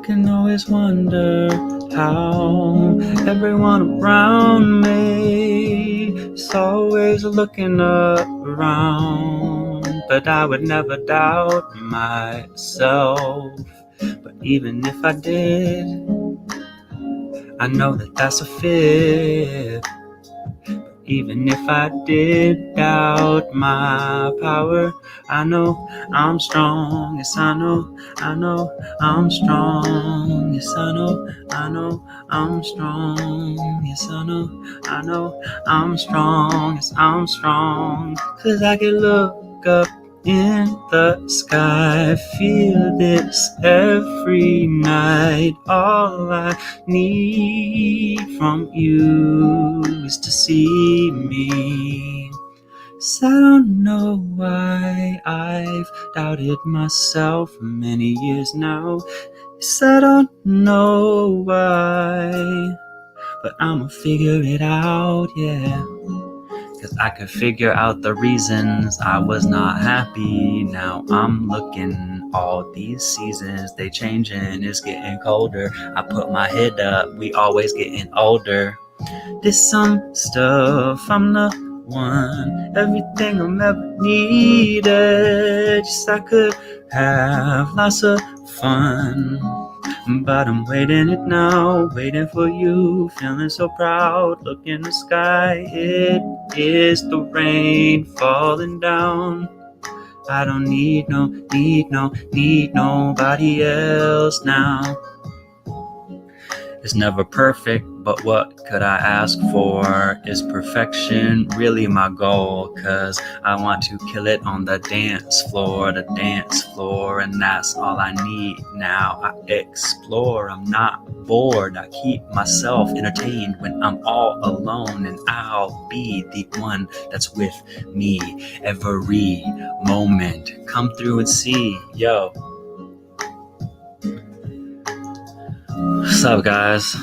can always wonder how everyone around me is always looking around. But I would never doubt myself. But even if I did, I know that that's a fit. Even if I did doubt my power, I know I'm strong. Yes, I know I'm strong. Yes, I know I'm strong. Yes, I know I'm strong. Yes, I'm strong. 'Cause I can look up in the sky, feel this every night. All I need from you is to see me. 'Cause I don't know why I've doubted myself for many years now. Yes, I don't know why, but I'ma figure it out, yeah. 'Cause I could figure out the reasons I was not happy. Now I'm looking, all these seasons, they changing, it's getting colder. I put my head up, we always getting older. There's some stuff, I'm the one, everything I'm ever needed. Just I could have lots of fun. But I'm waiting it now, waiting for you, feeling so proud. Look in the sky, it is the rain falling down. I don't need nobody else now. It's never perfect, but what could I ask for? Is perfection really my goal? 'Cause I want to kill it on the dance floor, and that's all I need now. I explore, I'm not bored. I keep myself entertained when I'm all alone, and I'll be the one that's with me every moment. Come through and see, yo. What's up, guys?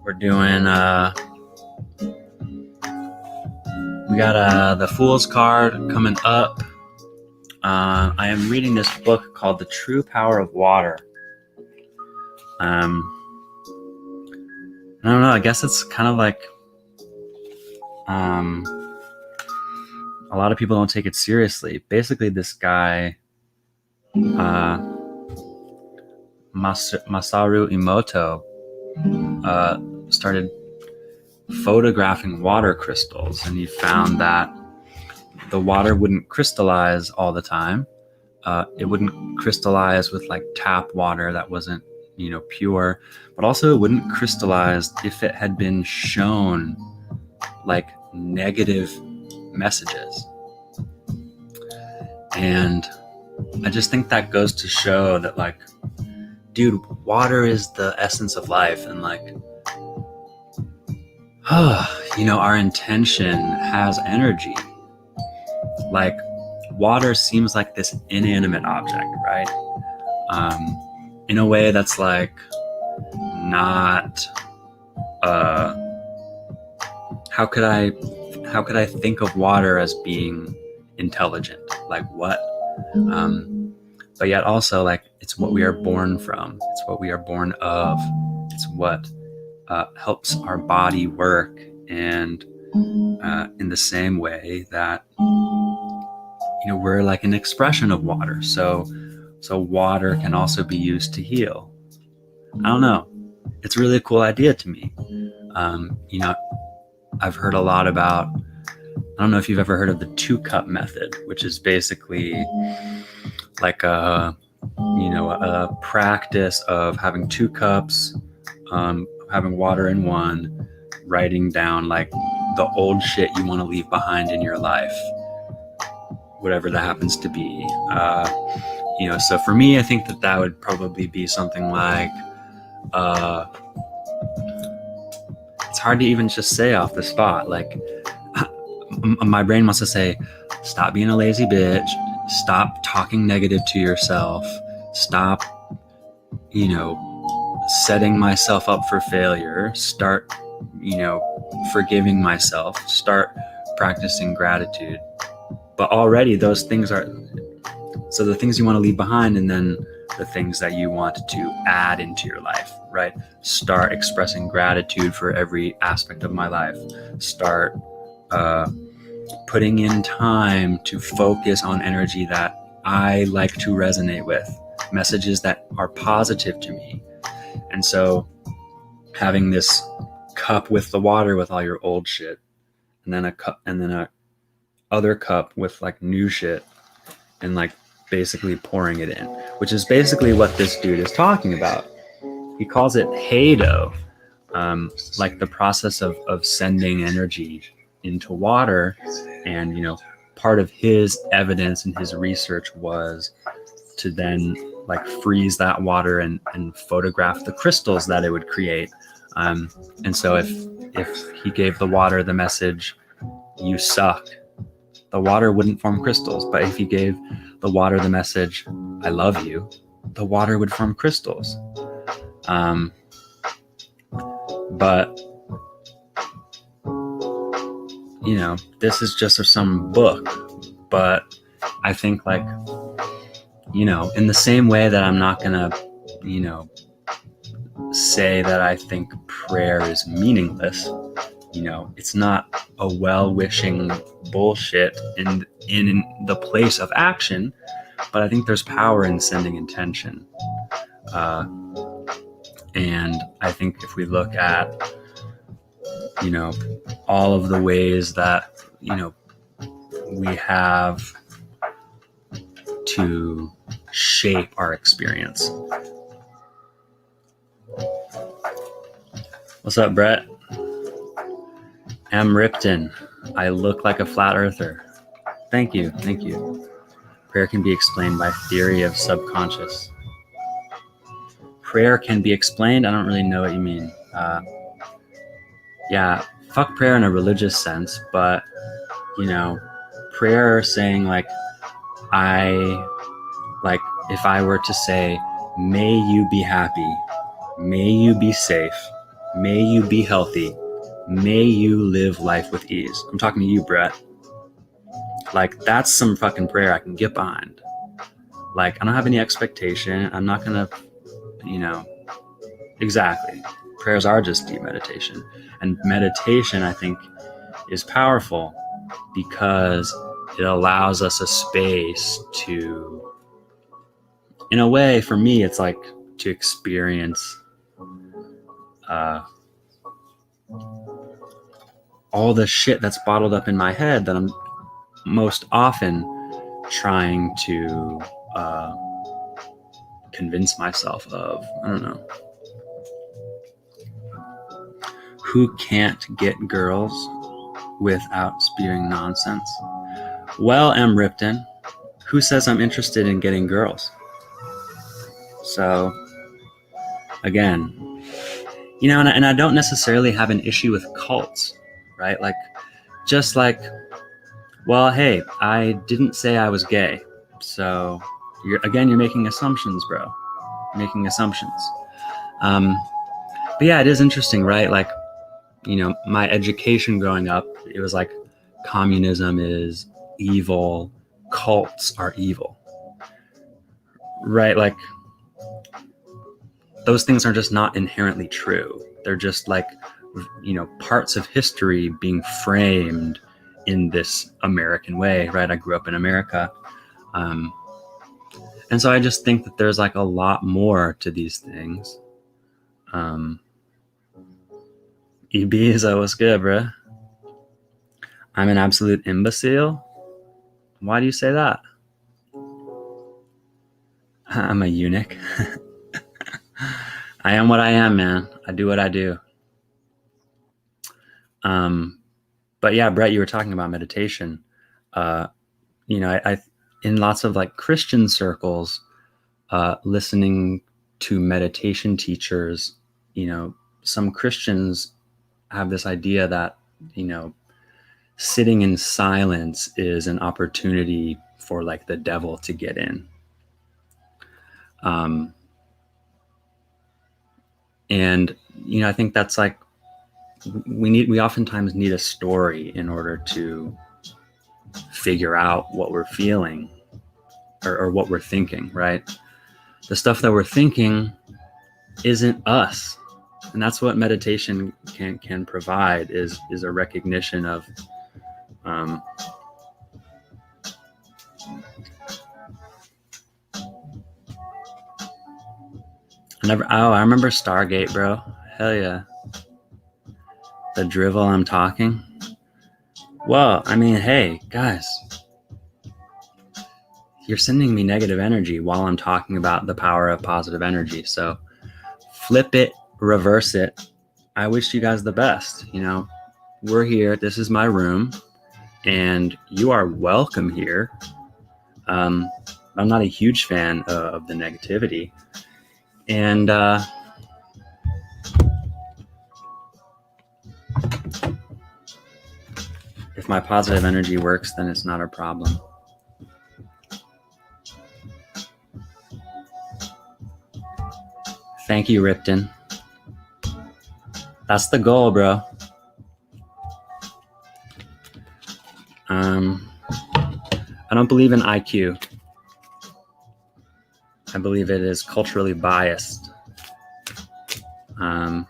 We're doing, we got the Fool's Card coming up. I am reading this book called The True Power of Water. I don't know, I guess it's kind of like, a lot of people don't take it seriously. Basically, this guy, Masaru Emoto, started photographing water crystals, and he found that the water wouldn't crystallize all the time. It wouldn't crystallize with like tap water that wasn't, pure, but also it wouldn't crystallize if it had been shown like negative messages. And I just think that goes to show that, like, dude, water is the essence of life, and like, our intention has energy. Like, water seems like this inanimate object, right? In a way that's like not, how could I think of water as being intelligent? Like, what? But yet also, like, it's what we are born from. It's what we are born of. It's what helps our body work. And in the same way that, we're like an expression of water. So water can also be used to heal. I don't know. It's really a cool idea to me. I've heard a lot about, I don't know if you've ever heard of the 2-cup method, which is basically like a practice of having 2 cups, having water in one, writing down like the old shit you want to leave behind in your life, whatever that happens to be. So for me, I think that would probably be something like, it's hard to even just say off the spot. Like, my brain wants to say, stop being a lazy bitch, stop talking negative to yourself, stop, setting myself up for failure, start, forgiving myself, start practicing gratitude. But already those things are, so the things you want to leave behind, and then the things that you want to add into your life, right? Start expressing gratitude for every aspect of my life. Start putting in time to focus on energy that I like to resonate with, messages that are positive to me. And so having this cup with the water with all your old shit, and then a other cup with like new shit, and like basically pouring it in, which is basically what this dude is talking about. He calls it Heido, like the process of sending energy into water. And, you know, part of his evidence and his research was to then like freeze that water and photograph the crystals that it would create. And so if he gave the water the message, you suck, the water wouldn't form crystals. But if he gave the water the message, I love you, the water would form crystals. But, you know, this is just some book. But I think, like, you know, in the same way that I'm not gonna, you know, say that I think prayer is meaningless, you know, it's not a well-wishing bullshit in the place of action, but I think there's power in sending intention. And I think if we look at, you know, all of the ways that, you know, we have to shape our experience. What's up, Brett? M. Ripton, I look like a flat earther. Thank you. Prayer can be explained by theory of subconscious. Prayer can be explained? I don't really know what you mean. Yeah, fuck prayer in a religious sense, but, you know, prayer saying like, if I were to say, may you be happy, may you be safe, may you be healthy, may you live life with ease. I'm talking to you, Brett. Like, that's some fucking prayer I can get behind. Like, I don't have any expectation. I'm not gonna, you know, exactly. Prayers are just deep meditation. And meditation, I think, is powerful because it allows us a space to, in a way, for me, it's like to experience all the shit that's bottled up in my head that I'm most often trying to convince myself of. I don't know. Who can't get girls without spewing nonsense? Well, M. Ripton, who says I'm interested in getting girls? So, again, you know, and I don't necessarily have an issue with cults, right? Like, just like, well, hey, I didn't say I was gay. So, you're making assumptions, bro. Making assumptions. But yeah, it is interesting, right? Like, you know, my education growing up, it was like communism is evil, cults are evil, right? Like, those things are just not inherently true. They're just like, you know, parts of history being framed in this American way, right? I grew up in America. And so I just think that there's like a lot more to these things. Ibiza, what's good, bro? I'm an absolute imbecile? Why do you say that? I'm a eunuch. I am what I am, man. I do what I do. But yeah, Brett, you were talking about meditation. You know, I in lots of like Christian circles, listening to meditation teachers, you know, some Christians have this idea that, you know, sitting in silence is an opportunity for like the devil to get in. And, you know, I think that's like, we oftentimes need a story in order to figure out what we're feeling or what we're thinking, right? the stuff that we're thinking isn't us. And that's what meditation can provide is a recognition of I remember Stargate, bro. Hell yeah. The drivel I'm talking. Well, I mean, hey, guys, you're sending me negative energy while I'm talking about the power of positive energy. So flip it, reverse it. I wish you guys the best. You know, we're here. This is my room, and you are welcome here. I'm not a huge fan of the negativity. And if my positive energy works, then it's not a problem. Thank you, Ripton. That's the goal, bro. I don't believe in IQ. I believe it is culturally biased. Put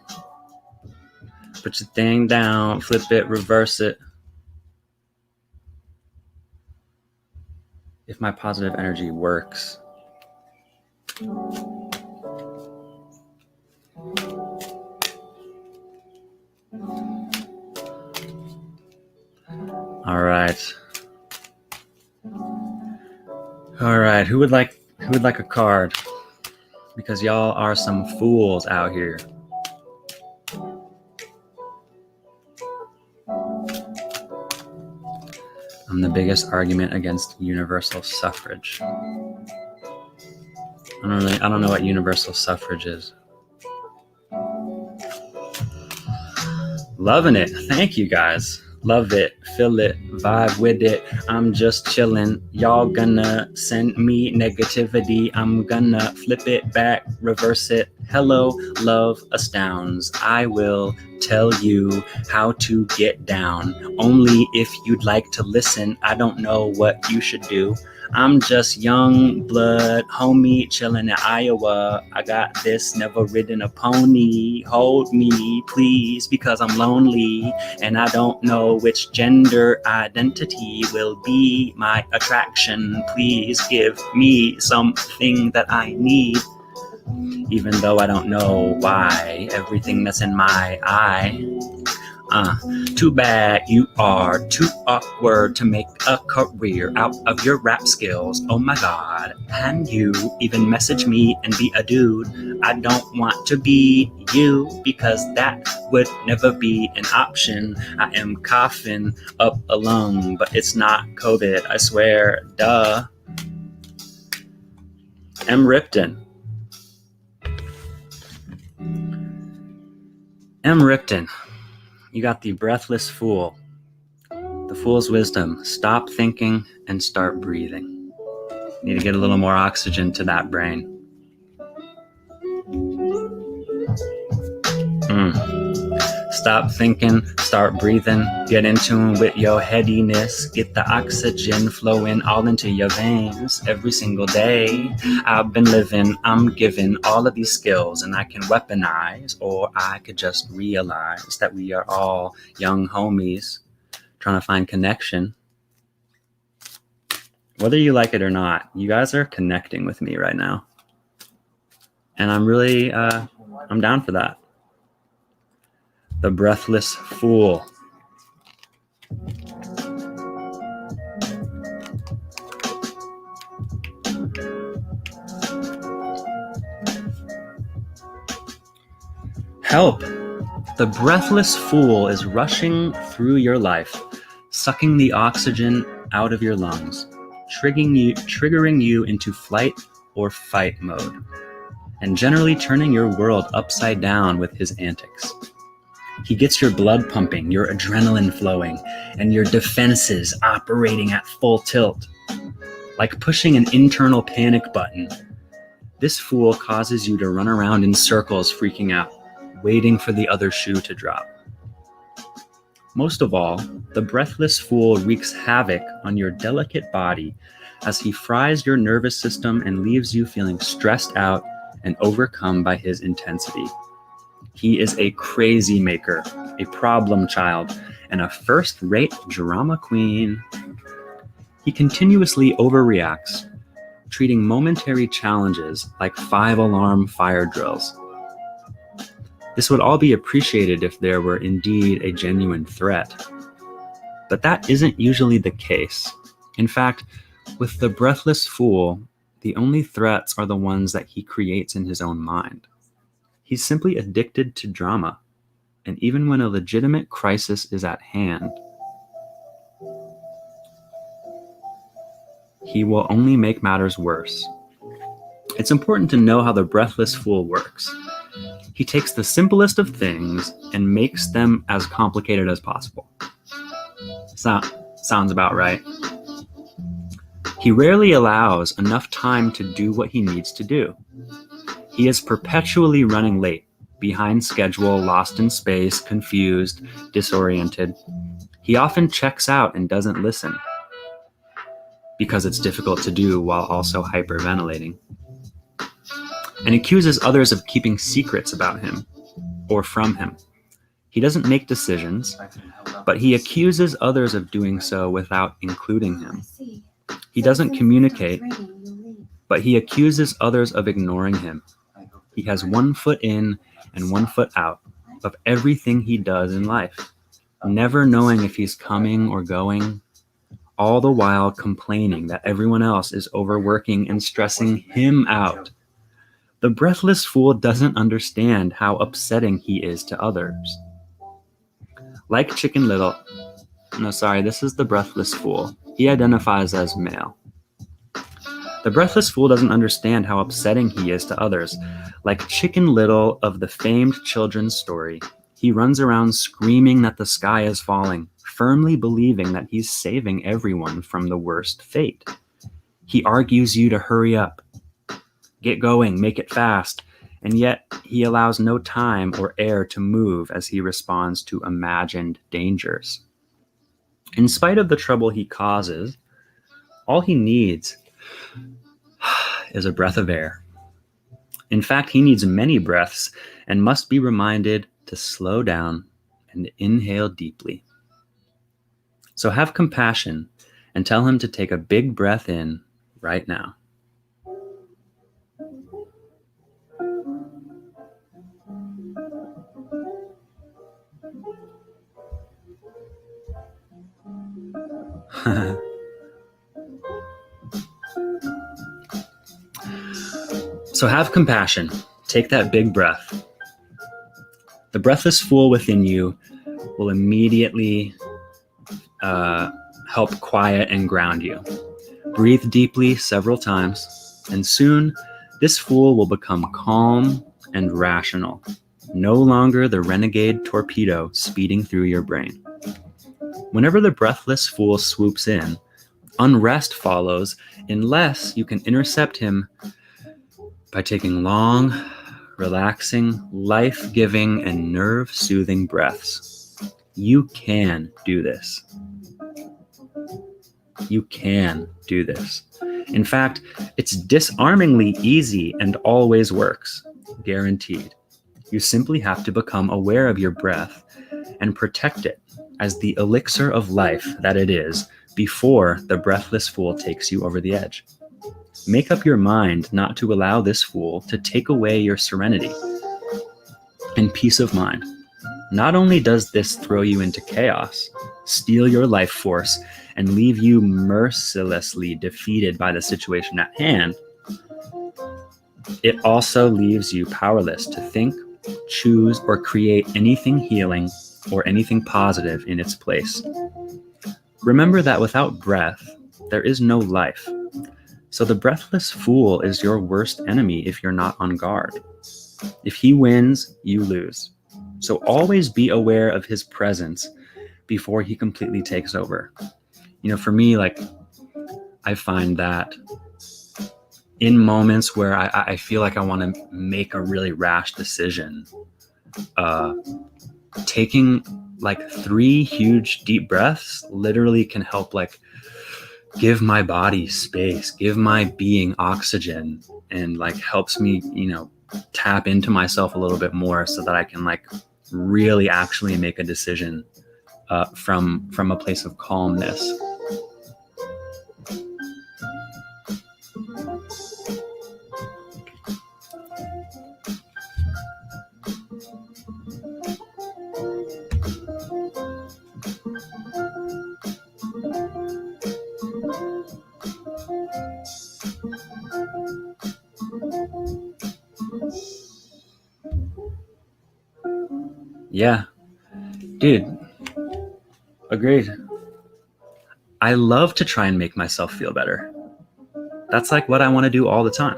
your thing down, flip it, reverse it. If my positive energy works. All right. Who would like a card? Because y'all are some fools out here. I'm the biggest argument against universal suffrage. I don't know what universal suffrage is. Loving it. Thank you, guys. Love it, feel it, vibe with it. I'm just chilling. Y'all gonna send me negativity. I'm gonna flip it back, reverse it. Hello, love astounds. I will tell you how to get down. Only if you'd like to listen. I don't know what you should do. I'm just young blood homie chilling in Iowa. I got this, never ridden a pony. Hold me, please, because I'm lonely and I don't know which gender identity will be my attraction. Please give me something that I need, even though I don't know why. Everything that's in my eye. Too bad you are too awkward to make a career out of your rap skills. Oh my God, can you even message me and be a dude? I don't want to be you because that would never be an option. I am coughing up a lung, but it's not COVID, I swear, duh. M. Ripton. M. Ripton. You got the breathless fool, the fool's wisdom. Stop thinking and start breathing. Need to get a little more oxygen to that brain. Stop thinking, start breathing. Get in tune with your headiness. Get the oxygen flowing all into your veins every single day. I've been living, I'm given all of these skills, and I can weaponize, or I could just realize that we are all young homies trying to find connection. Whether you like it or not, you guys are connecting with me right now. And I'm really, I'm down for that. The breathless fool. Help! The breathless fool is rushing through your life, sucking the oxygen out of your lungs, triggering you into flight or fight mode, and generally turning your world upside down with his antics. He gets your blood pumping, your adrenaline flowing, and your defenses operating at full tilt. Like pushing an internal panic button, this fool causes you to run around in circles freaking out, waiting for the other shoe to drop. Most of all, the breathless fool wreaks havoc on your delicate body as he fries your nervous system and leaves you feeling stressed out and overcome by his intensity. He is a crazy maker, a problem child, and a first-rate drama queen. He continuously overreacts, treating momentary challenges like 5-alarm fire drills. This would all be appreciated if there were indeed a genuine threat. But that isn't usually the case. In fact, with the breathless fool, the only threats are the ones that he creates in his own mind. He's simply addicted to drama, and even when a legitimate crisis is at hand, he will only make matters worse. It's important to know how the breathless fool works. He takes the simplest of things and makes them as complicated as possible. Sounds about right. He rarely allows enough time to do what he needs to do. He is perpetually running late, behind schedule, lost in space, confused, disoriented. He often checks out and doesn't listen, because it's difficult to do while also hyperventilating, and accuses others of keeping secrets about him or from him. He doesn't make decisions, but he accuses others of doing so without including him. He doesn't communicate, but he accuses others of ignoring him. He has one foot in and one foot out of everything he does in life, never knowing if he's coming or going, all the while complaining that everyone else is overworking and stressing him out. The breathless fool doesn't understand how upsetting he is to others. Like Chicken Little, this is the breathless fool. He identifies as male. The breathless fool doesn't understand how upsetting he is to others. Like Chicken Little of the famed children's story, he runs around screaming that the sky is falling, firmly believing that he's saving everyone from the worst fate. He argues you to hurry up, get going, make it fast, and yet he allows no time or air to move as he responds to imagined dangers. In spite of the trouble he causes, all he needs is a breath of air. In fact, he needs many breaths and must be reminded to slow down and inhale deeply. So have compassion and tell him to take a big breath in right now. So have compassion. Take that big breath. The breathless fool within you will immediately help quiet and ground you. Breathe deeply several times, and soon this fool will become calm and rational, no longer the renegade torpedo speeding through your brain. Whenever the breathless fool swoops in, unrest follows unless you can intercept him by taking long, relaxing, life-giving, and nerve-soothing breaths. You can do this. You can do this. In fact, it's disarmingly easy and always works. Guaranteed. You simply have to become aware of your breath and protect it as the elixir of life that it is before the breathless fool takes you over the edge. Make up your mind not to allow this fool to take away your serenity and peace of mind. Not only does this throw you into chaos, steal your life force, and leave you mercilessly defeated by the situation at hand, it also leaves you powerless to think, choose, or create anything healing or anything positive in its place. Remember that without breath, there is no life. So the breathless fool is your worst enemy if you're not on guard. If he wins, you lose. So always be aware of his presence before he completely takes over. For me, I find that in moments where I feel like I want to make a really rash decision, taking 3 huge deep breaths literally can help give my body space, give my being oxygen, and like helps me, tap into myself a little bit more so that I can like really actually make a decision from a place of calmness. Yeah, dude, agreed. I love to try and make myself feel better. That's like what I want to do all the time.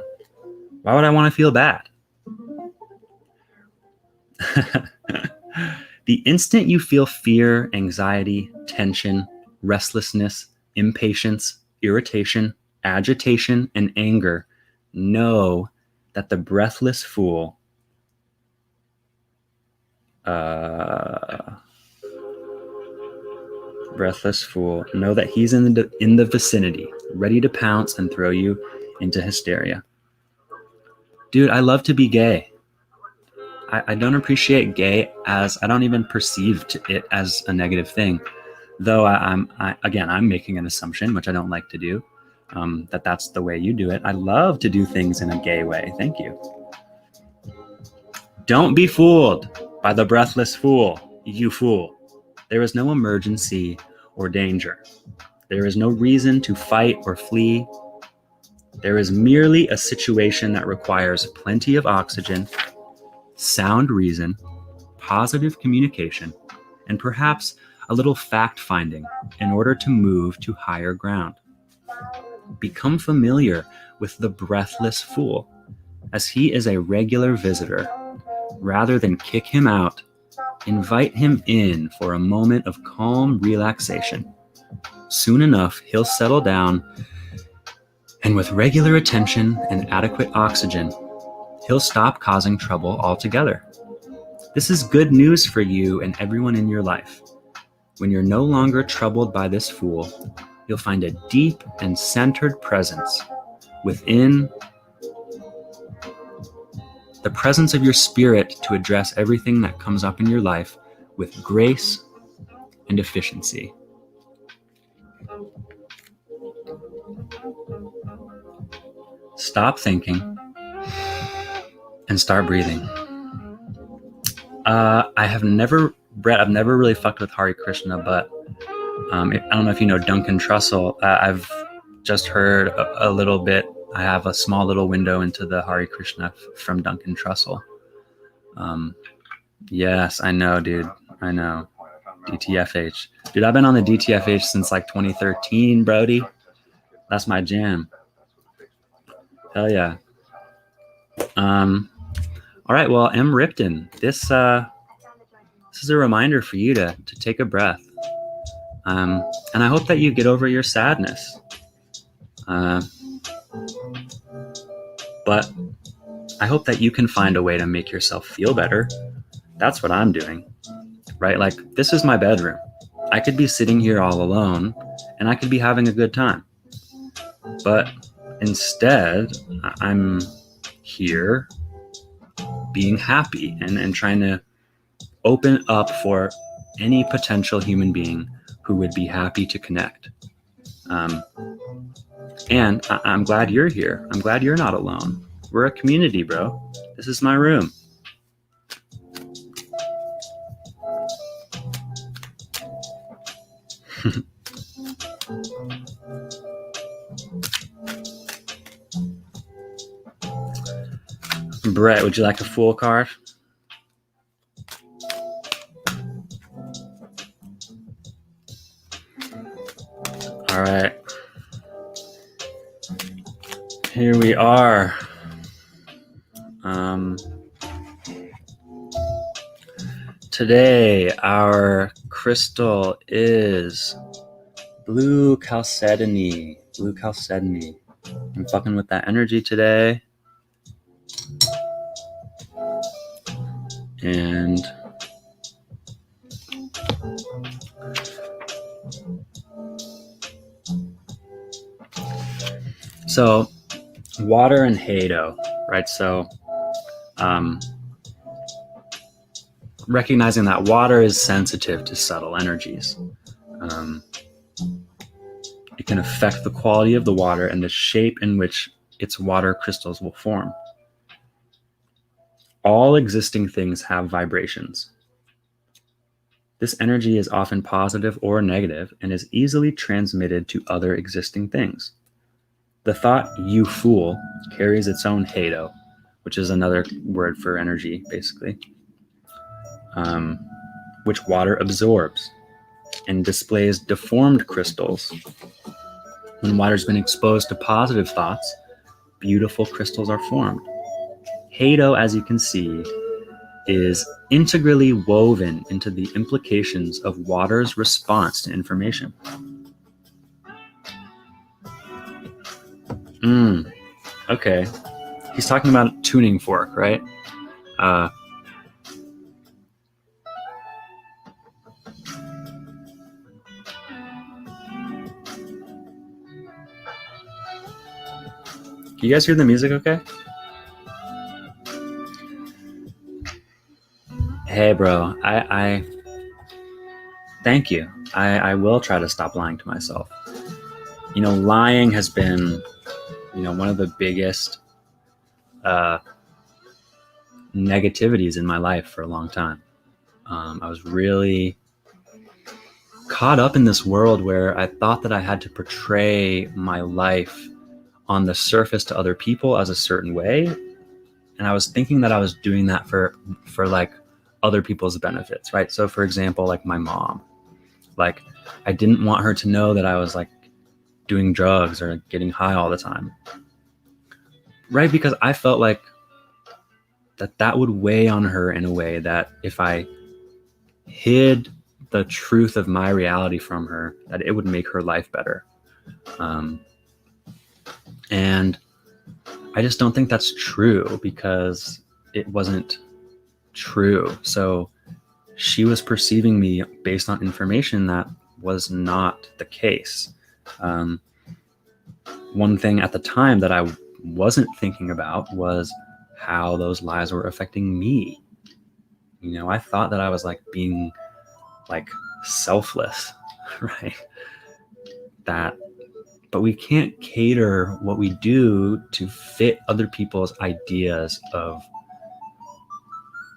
Why would I want to feel bad? The instant you feel fear, anxiety, tension, restlessness, impatience, irritation, agitation, and anger, know that the breathless fool know that he's in the vicinity, ready to pounce and throw you into hysteria. Dude, I love to be gay. I don't appreciate gay as, I don't even perceive it as a negative thing, though I'm making an assumption, which I don't like to do, that that's the way you do it. I love to do things in a gay way. Thank you. Don't be fooled by the breathless fool, you fool. There is no emergency or danger. There is no reason to fight or flee. There is merely a situation that requires plenty of oxygen, sound reason, positive communication, and perhaps a little fact-finding in order to move to higher ground. Become familiar with the breathless fool, as he is a regular visitor. Rather than kick him out, invite him in for a moment of calm relaxation. Soon enough, he'll settle down, and with regular attention and adequate oxygen, he'll stop causing trouble altogether. This is good news for you and everyone in your life. When you're no longer troubled by this fool, you'll find a deep and centered presence within the presence of your spirit to address everything that comes up in your life with grace and efficiency. Stop thinking and start breathing. I've never really fucked with Hare Krishna, but I don't know if you know Duncan Trussell. I've just heard a little bit. I have a small little window into the Hare Krishna from Duncan Trussell. Yes, I know, dude. I know. DTFH. Dude, I've been on the DTFH since like 2013, Brody. That's my jam. Hell yeah. All right, well, M. Ripton, this is a reminder for you to take a breath. And I hope that you get over your sadness. But I hope that you can find a way to make yourself feel better. That's what I'm doing, right? Like, this is my bedroom. I could be sitting here all alone and I could be having a good time. But instead, I'm here being happy and trying to open up for any potential human being who would be happy to connect. And I'm glad you're here. I'm glad you're not alone. We're a community, bro. This is my room. Brett, would you like a Fool card? All right. Here we are. Today, our crystal is blue chalcedony. Blue chalcedony. I'm fucking with that energy today. And So water and Hado, right? So recognizing that water is sensitive to subtle energies. It can affect the quality of the water and the shape in which its water crystals will form. All existing things have vibrations. This energy is often positive or negative and is easily transmitted to other existing things. The thought, "you fool," carries its own Hado, which is another word for energy, basically, which water absorbs and displays deformed crystals. When water's been exposed to positive thoughts, beautiful crystals are formed. Hado, as you can see, is integrally woven into the implications of water's response to information. Okay. He's talking about tuning fork, right? Can you guys hear the music okay? Hey, bro, I thank you. I will try to stop lying to myself. Lying has been, one of the biggest negativities in my life for a long time. I was really caught up in this world where I thought that I had to portray my life on the surface to other people as a certain way. And I was thinking that I was doing that for like other people's benefits, right? So for example, like my mom, like I didn't want her to know that I was like doing drugs or getting high all the time, right? Because I felt like that would weigh on her in a way that if I hid the truth of my reality from her, that it would make her life better. And I just don't think that's true, because it wasn't true. So she was perceiving me based on information that was not the case. One thing at the time that I wasn't thinking about was how those lies were affecting me. I thought that I was like being like selfless, right? But we can't cater what we do to fit other people's ideas of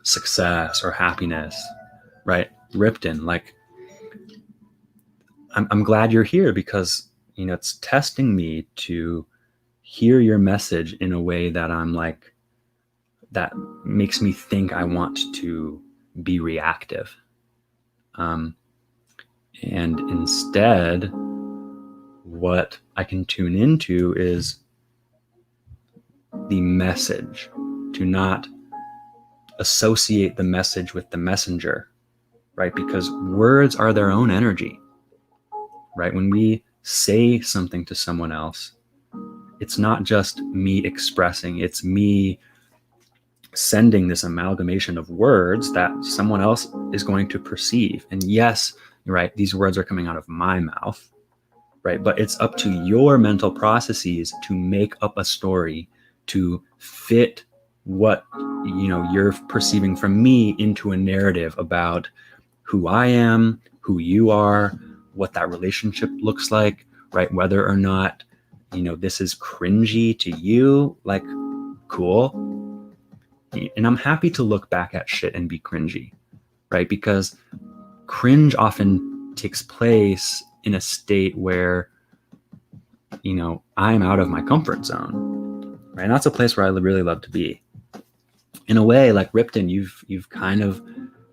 success or happiness, right? Ripton, like, I'm glad you're here, because, it's testing me to hear your message in a way that I'm like, that makes me think I want to be reactive. And instead, what I can tune into is the message, to not associate the message with the messenger, right? Because words are their own energy, right? When we say something to someone else, it's not just me expressing, it's me sending this amalgamation of words that someone else is going to perceive. And yes, right, these words are coming out of my mouth, right? But it's up to your mental processes to make up a story to fit what you're perceiving from me into a narrative about who I am, who you are, what that relationship looks like, right? Whether or not this is cringy to you, like, cool. And I'm happy to look back at shit and be cringy, right? Because cringe often takes place in a state where I'm out of my comfort zone, right? And that's a place where I really love to be. In a way, like Ripton, you've kind of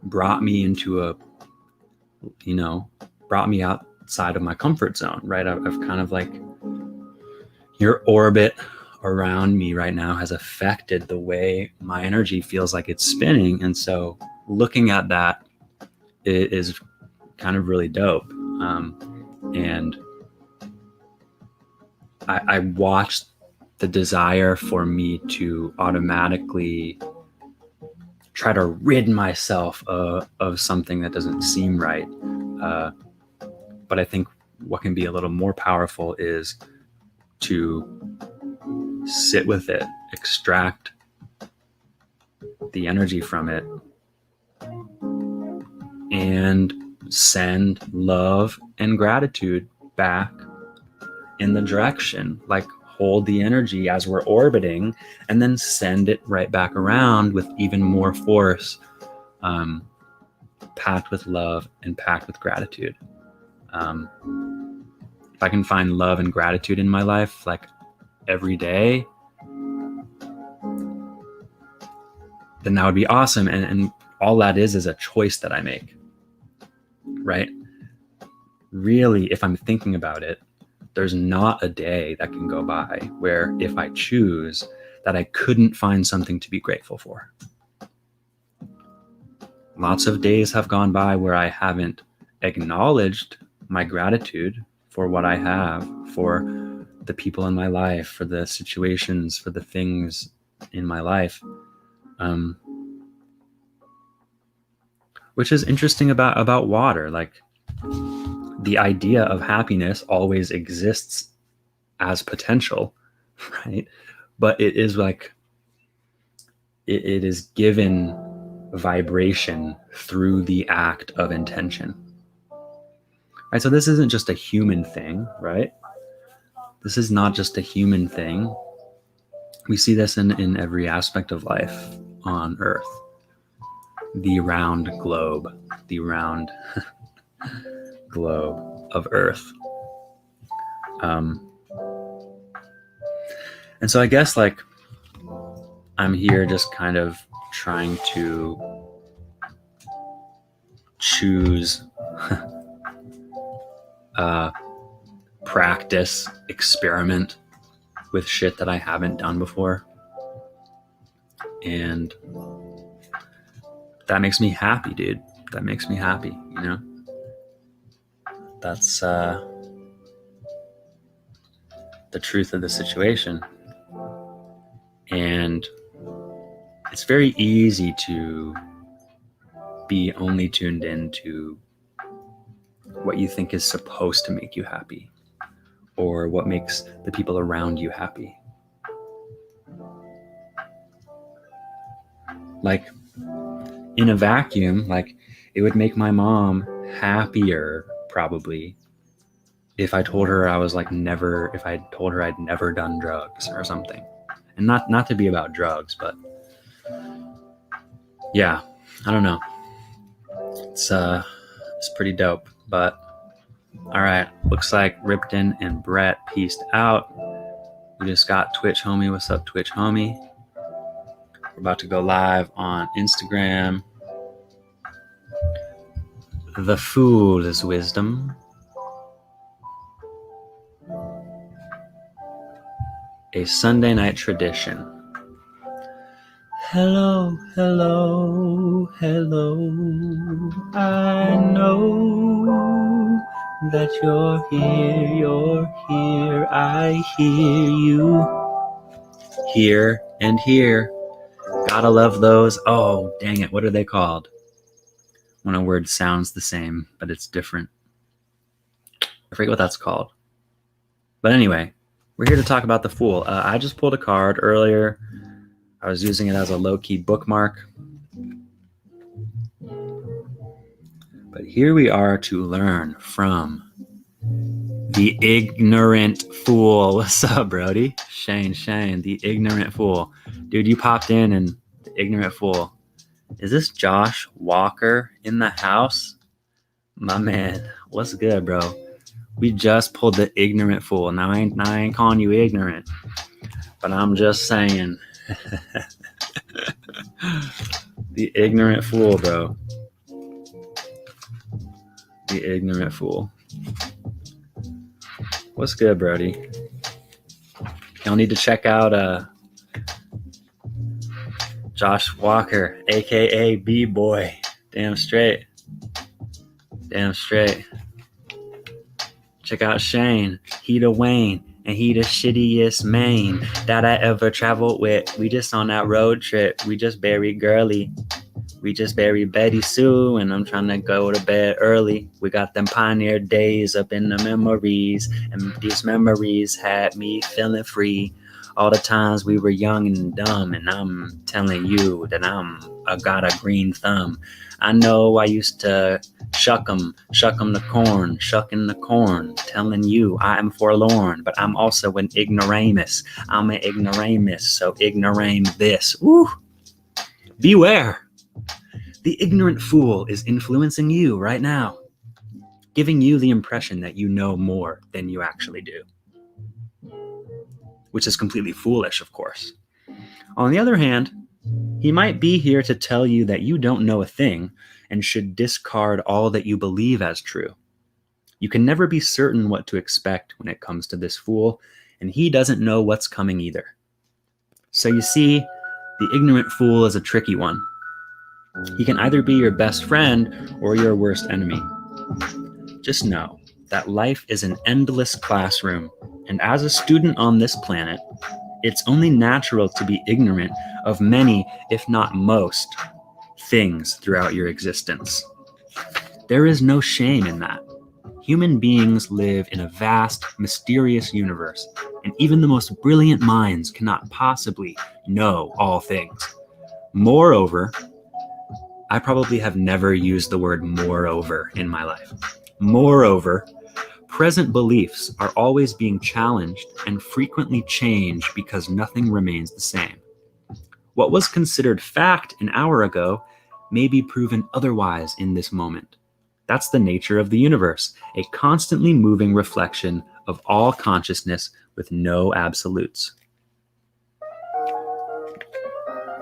brought me into brought me outside of my comfort zone, right? I've kind of like, your orbit around me right now has affected the way my energy feels like it's spinning. And so looking at that is kind of really dope. And I watched the desire for me to automatically try to rid myself of something that doesn't seem right. But I think what can be a little more powerful is to sit with it, extract the energy from it, and send love and gratitude back in the direction. Like, hold the energy as we're orbiting and then send it right back around with even more force, packed with love and packed with gratitude. If I can find love and gratitude in my life, like every day, then that would be awesome. And all that is a choice that I make, right? Really, if I'm thinking about it, there's not a day that can go by where, if I choose, that I couldn't find something to be grateful for. Lots of days have gone by where I haven't acknowledged my gratitude for what I have, for the people in my life, for the situations, for the things in my life. Which is interesting about water. Like, the idea of happiness always exists as potential, right? But it is like, it is given vibration through the act of intention. Right? So this isn't just a human thing, right? This is not just a human thing. We see this in every aspect of life on Earth. The round globe, the round globe of Earth. And so I guess, like, I'm here just kind of trying to choose, practice, experiment with shit that I haven't done before. And that makes me happy, dude. That makes me happy, you know? That's the truth of the situation. And it's very easy to be only tuned into what you think is supposed to make you happy, or what makes the people around you happy. Like, in a vacuum, like, it would make my mom happier probably if I told her if I told her I'd never done drugs or something. And not to be about drugs, but yeah, I don't know. It's pretty dope. But all right, looks like Ripton and Brett peaced out. We just got Twitch homie. What's up, Twitch homie? We're about to go live on Instagram. The Fool's Wisdom. A Sunday night tradition. Hello, hello, hello. I know that you're here. I hear you. Here and here. Gotta love those. Oh, dang it. What are they called? When a word sounds the same, but it's different. I forget what that's called. But anyway, we're here to talk about the Fool. I just pulled a card earlier. I was using it as a low-key bookmark. But here we are to learn from the ignorant fool. What's up, Brody? Shane, the ignorant fool. Dude, you popped in and the ignorant fool. Is this Josh Walker in the house? My man, what's good, bro? We just pulled the ignorant fool. Now I ain't calling you ignorant, but I'm just saying. The ignorant fool, bro. The ignorant fool. What's good, Brody? Y'all need to check out Josh Walker, aka B-Boy. Damn straight. Check out Shane. He the Wayne, and he the shittiest main that I ever traveled with. We just on that road trip. We just buried Girly. We just buried Betty Sue, and I'm trying to go to bed early. We got them pioneer days up in the memories, and these memories had me feeling free. all the times we were young and dumb, and I'm telling you that I got a green thumb. I know I used to shuck 'em the corn, shucking the corn, telling you I am forlorn, but I'm also an ignoramus. I'm an ignoramus, so ignorame this. Ooh, beware. The ignorant fool is influencing you right now, giving you the impression that you know more than you actually do, which is completely foolish, of course. On the other hand, he might be here to tell you that you don't know a thing and should discard all that you believe as true. You can never be certain what to expect when it comes to this fool, and he doesn't know what's coming either. So you see, the ignorant fool is a tricky one. He can either be your best friend or your worst enemy. Just know that life is an endless classroom, and as a student on this planet, it's only natural to be ignorant of many, if not most, things throughout your existence. There is no shame in that. Human beings live in a vast, mysterious universe, and even the most brilliant minds cannot possibly know all things. Moreover, I probably have never used the word moreover in my life. Moreover, present beliefs are always being challenged and frequently change because nothing remains the same. What was considered fact an hour ago may be proven otherwise in this moment. That's the nature of the universe, a constantly moving reflection of all consciousness with no absolutes.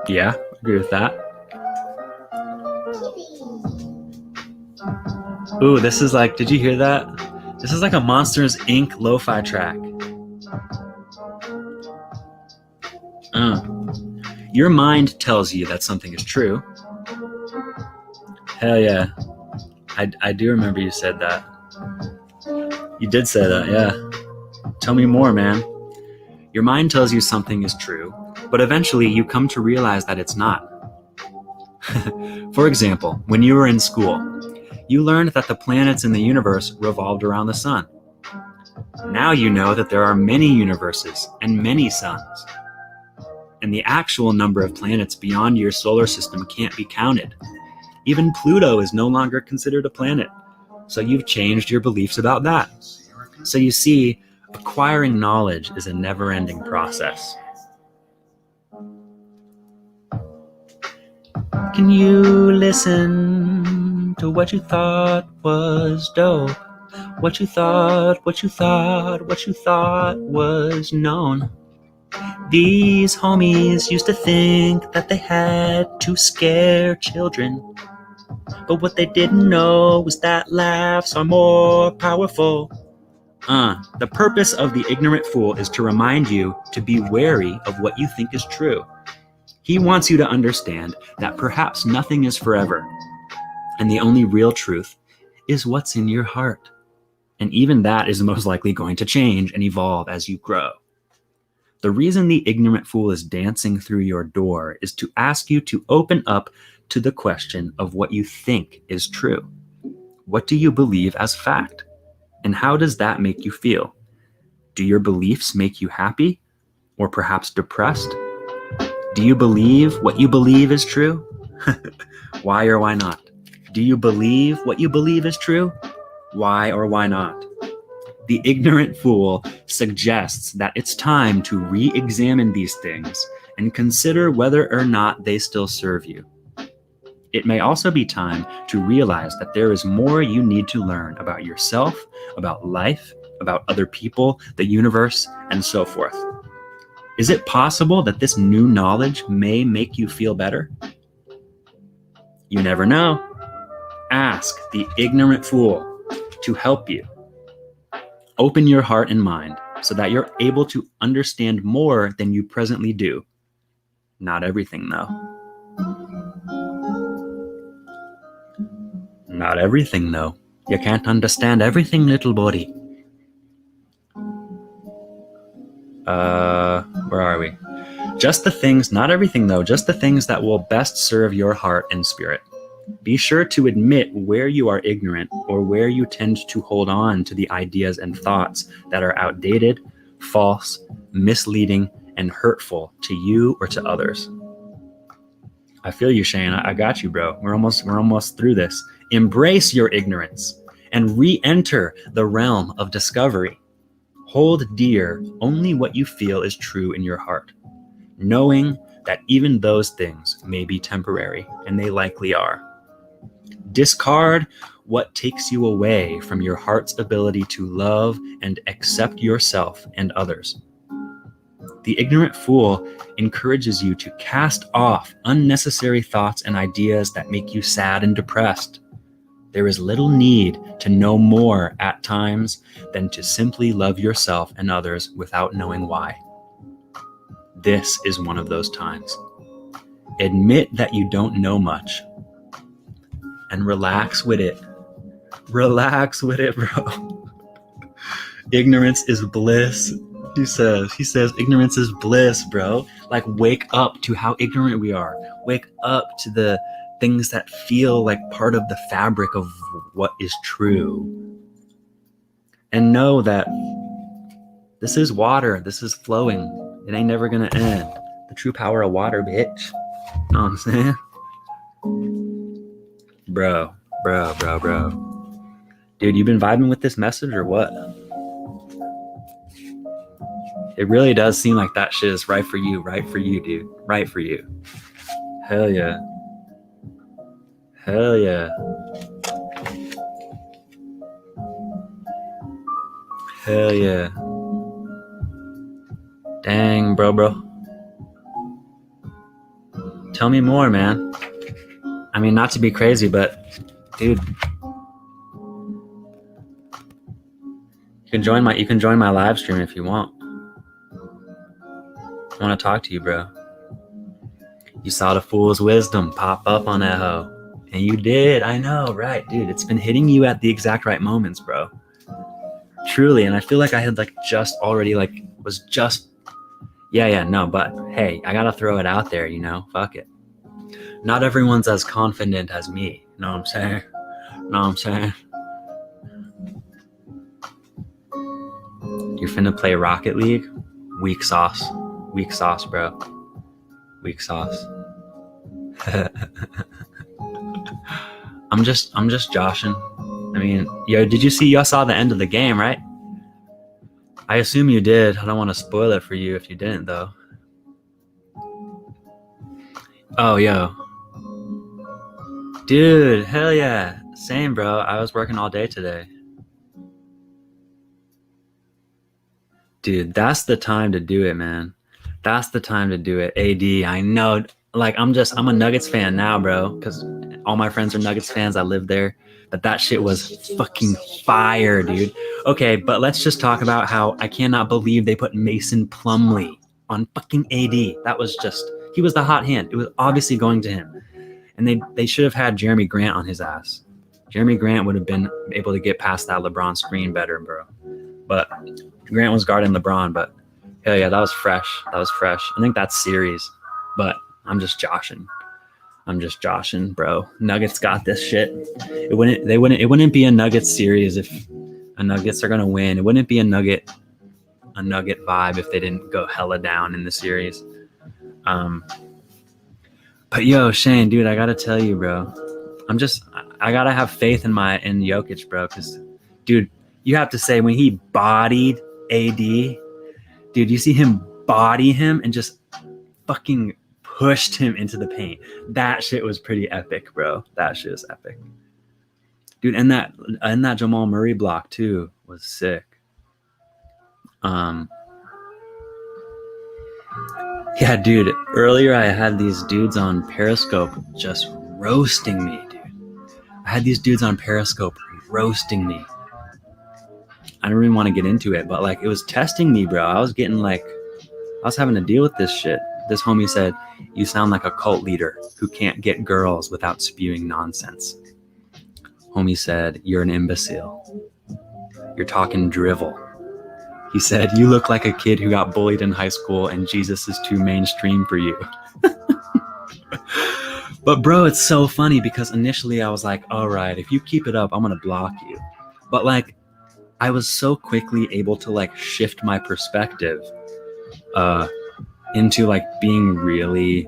Yeah, agree with that. Ooh, this is like, did you hear that? This is like a Monsters, Inc. lo-fi track. Your mind tells you that something is true. Hell yeah. I do remember you said that. You did say that, yeah. Tell me more, man. Your mind tells you something is true, but eventually you come to realize that it's not. For example, when you were in school, you learned that the planets in the universe revolved around the sun. Now you know that there are many universes and many suns. And the actual number of planets beyond your solar system can't be counted. Even Pluto is no longer considered a planet. So you've changed your beliefs about that. So you see, acquiring knowledge is a never-ending process. Can you listen to what you thought was dope? What you thought was known? These homies used to think that they had to scare children. But what they didn't know was that laughs are more powerful. The purpose of the ignorant fool is to remind you to be wary of what you think is true. He wants you to understand that perhaps nothing is forever, and the only real truth is what's in your heart. And even that is most likely going to change and evolve as you grow. The reason the ignorant fool is dancing through your door is to ask you to open up to the question of what you think is true. What do you believe as fact? And how does that make you feel? Do your beliefs make you happy or perhaps depressed? Do you believe what you believe is true? Why or why not? Do you believe what you believe is true? Why or why not? The ignorant fool suggests that it's time to re-examine these things and consider whether or not they still serve you. It may also be time to realize that there is more you need to learn about yourself, about life, about other people, the universe, and so forth. Is it possible that this new knowledge may make you feel better? You never know. Ask the ignorant fool to help you. Open your heart and mind so that you're able to understand more than you presently do. Not everything, though. Not everything, though. You can't understand everything, little buddy. Where are we? Just the things, not everything though, just the things that will best serve your heart and spirit. Be sure to admit where you are ignorant or where you tend to hold on to the ideas and thoughts that are outdated, false, misleading, and hurtful to you or to others. I feel you, Shane. I got you, bro. We're almost through this. Embrace your ignorance and re-enter the realm of discovery. Hold dear only what you feel is true in your heart, knowing that even those things may be temporary, and they likely are. Discard what takes you away from your heart's ability to love and accept yourself and others. The ignorant fool encourages you to cast off unnecessary thoughts and ideas that make you sad and depressed. There is little need to know more at times than to simply love yourself and others without knowing why. This is one of those times. Admit that you don't know much and relax with it. Relax with it, bro. Ignorance is bliss. He says ignorance is bliss, bro. Like, wake up to how ignorant we are. Wake up to the things that feel like part of the fabric of what is true. And know that this is water. This is flowing. It ain't never gonna end. The true power of water, bitch. Know what I'm saying? Bro. Dude, you been vibing with this message or what? It really does seem like that shit is right for you, dude. Right for you. Hell yeah. Hell yeah. Hell yeah. Dang, bro. Tell me more, man. I mean, not to be crazy, but dude, you can join my live stream if you want. I want to talk to you, bro. You saw the fool's wisdom pop up on that hoe. And you did. I know, right, dude. It's been hitting you at the exact right moments, bro. Truly. And I feel like I had but hey, I gotta throw it out there, fuck it. Not everyone's as confident as me. Know what I'm saying? You're finna play Rocket League? Weak sauce, bro. Weak sauce. I'm just joshing. I mean, did you see? Y'all saw the end of the game, right? I assume you did. I don't want to spoil it for you if you didn't, though. Oh, yo. Dude, hell yeah. Same, bro. I was working all day today. Dude, that's the time to do it, man. That's the time to do it. AD, I know. Like, I'm a Nuggets fan now, bro, because all my friends are Nuggets fans. I live there. But that shit was fucking fire, dude. Okay, but let's just talk about how I cannot believe they put Mason Plumlee on fucking AD. That was just, he was the hot hand. It was obviously going to him. And they should have had Jeremy Grant on his ass. Jeremy Grant would have been able to get past that LeBron screen better, bro. But Grant was guarding LeBron, but hell yeah, that was fresh. I think that's series, but I'm just joshing, bro. Nuggets got this shit. It wouldn't be a Nuggets series if a Nuggets are gonna win. It wouldn't be a Nugget vibe if they didn't go hella down in the series. But yo, Shane, dude, I gotta tell you, bro. I gotta have faith in Jokic, bro. Because, dude, you have to say when he bodied AD, dude, you see him body him and just fucking pushed him into the paint. That shit was pretty epic, bro. That shit is epic, dude. And that Jamal Murray block too was sick. Yeah, dude. Earlier I had these dudes on Periscope just roasting me, dude. I don't even want to get into it, but like it was testing me, bro. I was having to deal with this shit. This homie said, "You sound like a cult leader who can't get girls without spewing nonsense." Homie said, "You're an imbecile. You're talking drivel." He said, "You look like a kid who got bullied in high school and Jesus is too mainstream for you." But bro, it's so funny because initially I was like, all right, if you keep it up, I'm going to block you. But like, I was so quickly able to like shift my perspective into like being really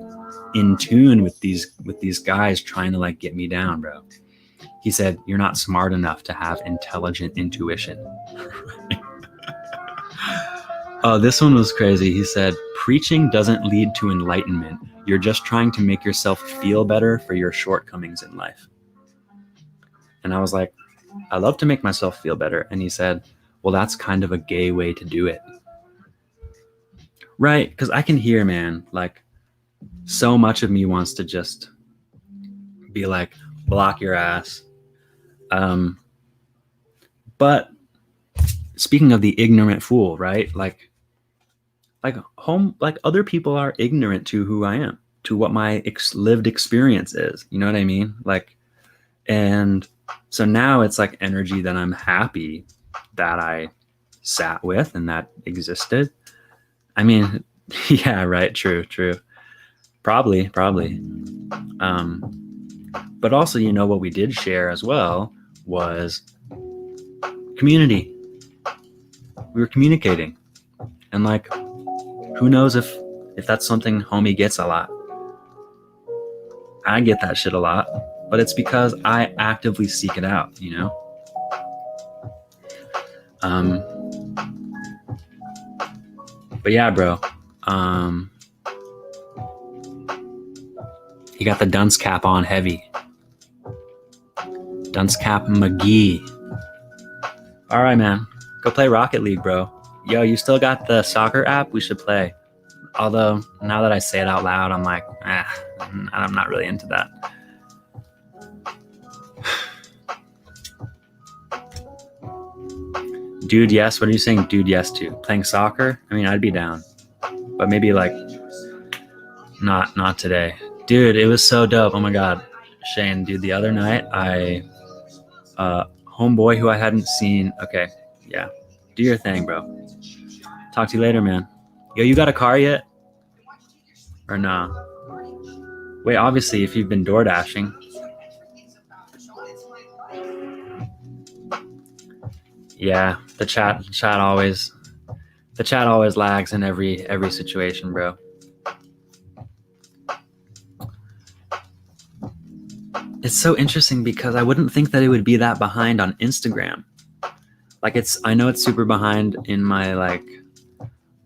in tune with these guys trying to like get me down, bro. He said, "You're not smart enough to have intelligent intuition." Oh, this one was crazy. He said, "Preaching doesn't lead to enlightenment. You're just trying to make yourself feel better for your shortcomings in life." And I was like, I love to make myself feel better. And he said, well, that's kind of a gay way to do it. Right? Because I can hear, man, like so much of me wants to just be like, block your ass. But speaking of the ignorant fool, right? Like other people are ignorant to who I am, to what my lived experience is. You know what I mean? Like, and so now it's like energy that I'm happy that I sat with and that existed. I mean, yeah, right. True. Probably. But also, you know, what we did share as well was community. We were communicating, and like, who knows if that's something homie gets a lot. I get that shit a lot, but it's because I actively seek it out, you know? But yeah, bro. He got the dunce cap on heavy. Dunce cap McGee. All right, man. Go play Rocket League, bro. Yo, you still got the soccer app? We should play. Although, now that I say it out loud, I'm like, I'm not really into that. Dude, yes. What are you saying dude, yes to? Playing soccer? I mean, I'd be down. But maybe like, not today. Dude, it was so dope. Oh my God. Shane, dude, the other night, homeboy who I hadn't seen. Okay, yeah. Do your thing, bro. Talk to you later, man. Yo, you got a car yet? Or nah? Wait, obviously, if you've been door dashing. Yeah, the chat always lags in every situation, bro. It's so interesting because I wouldn't think that it would be that behind on Instagram. Like I know it's super behind in my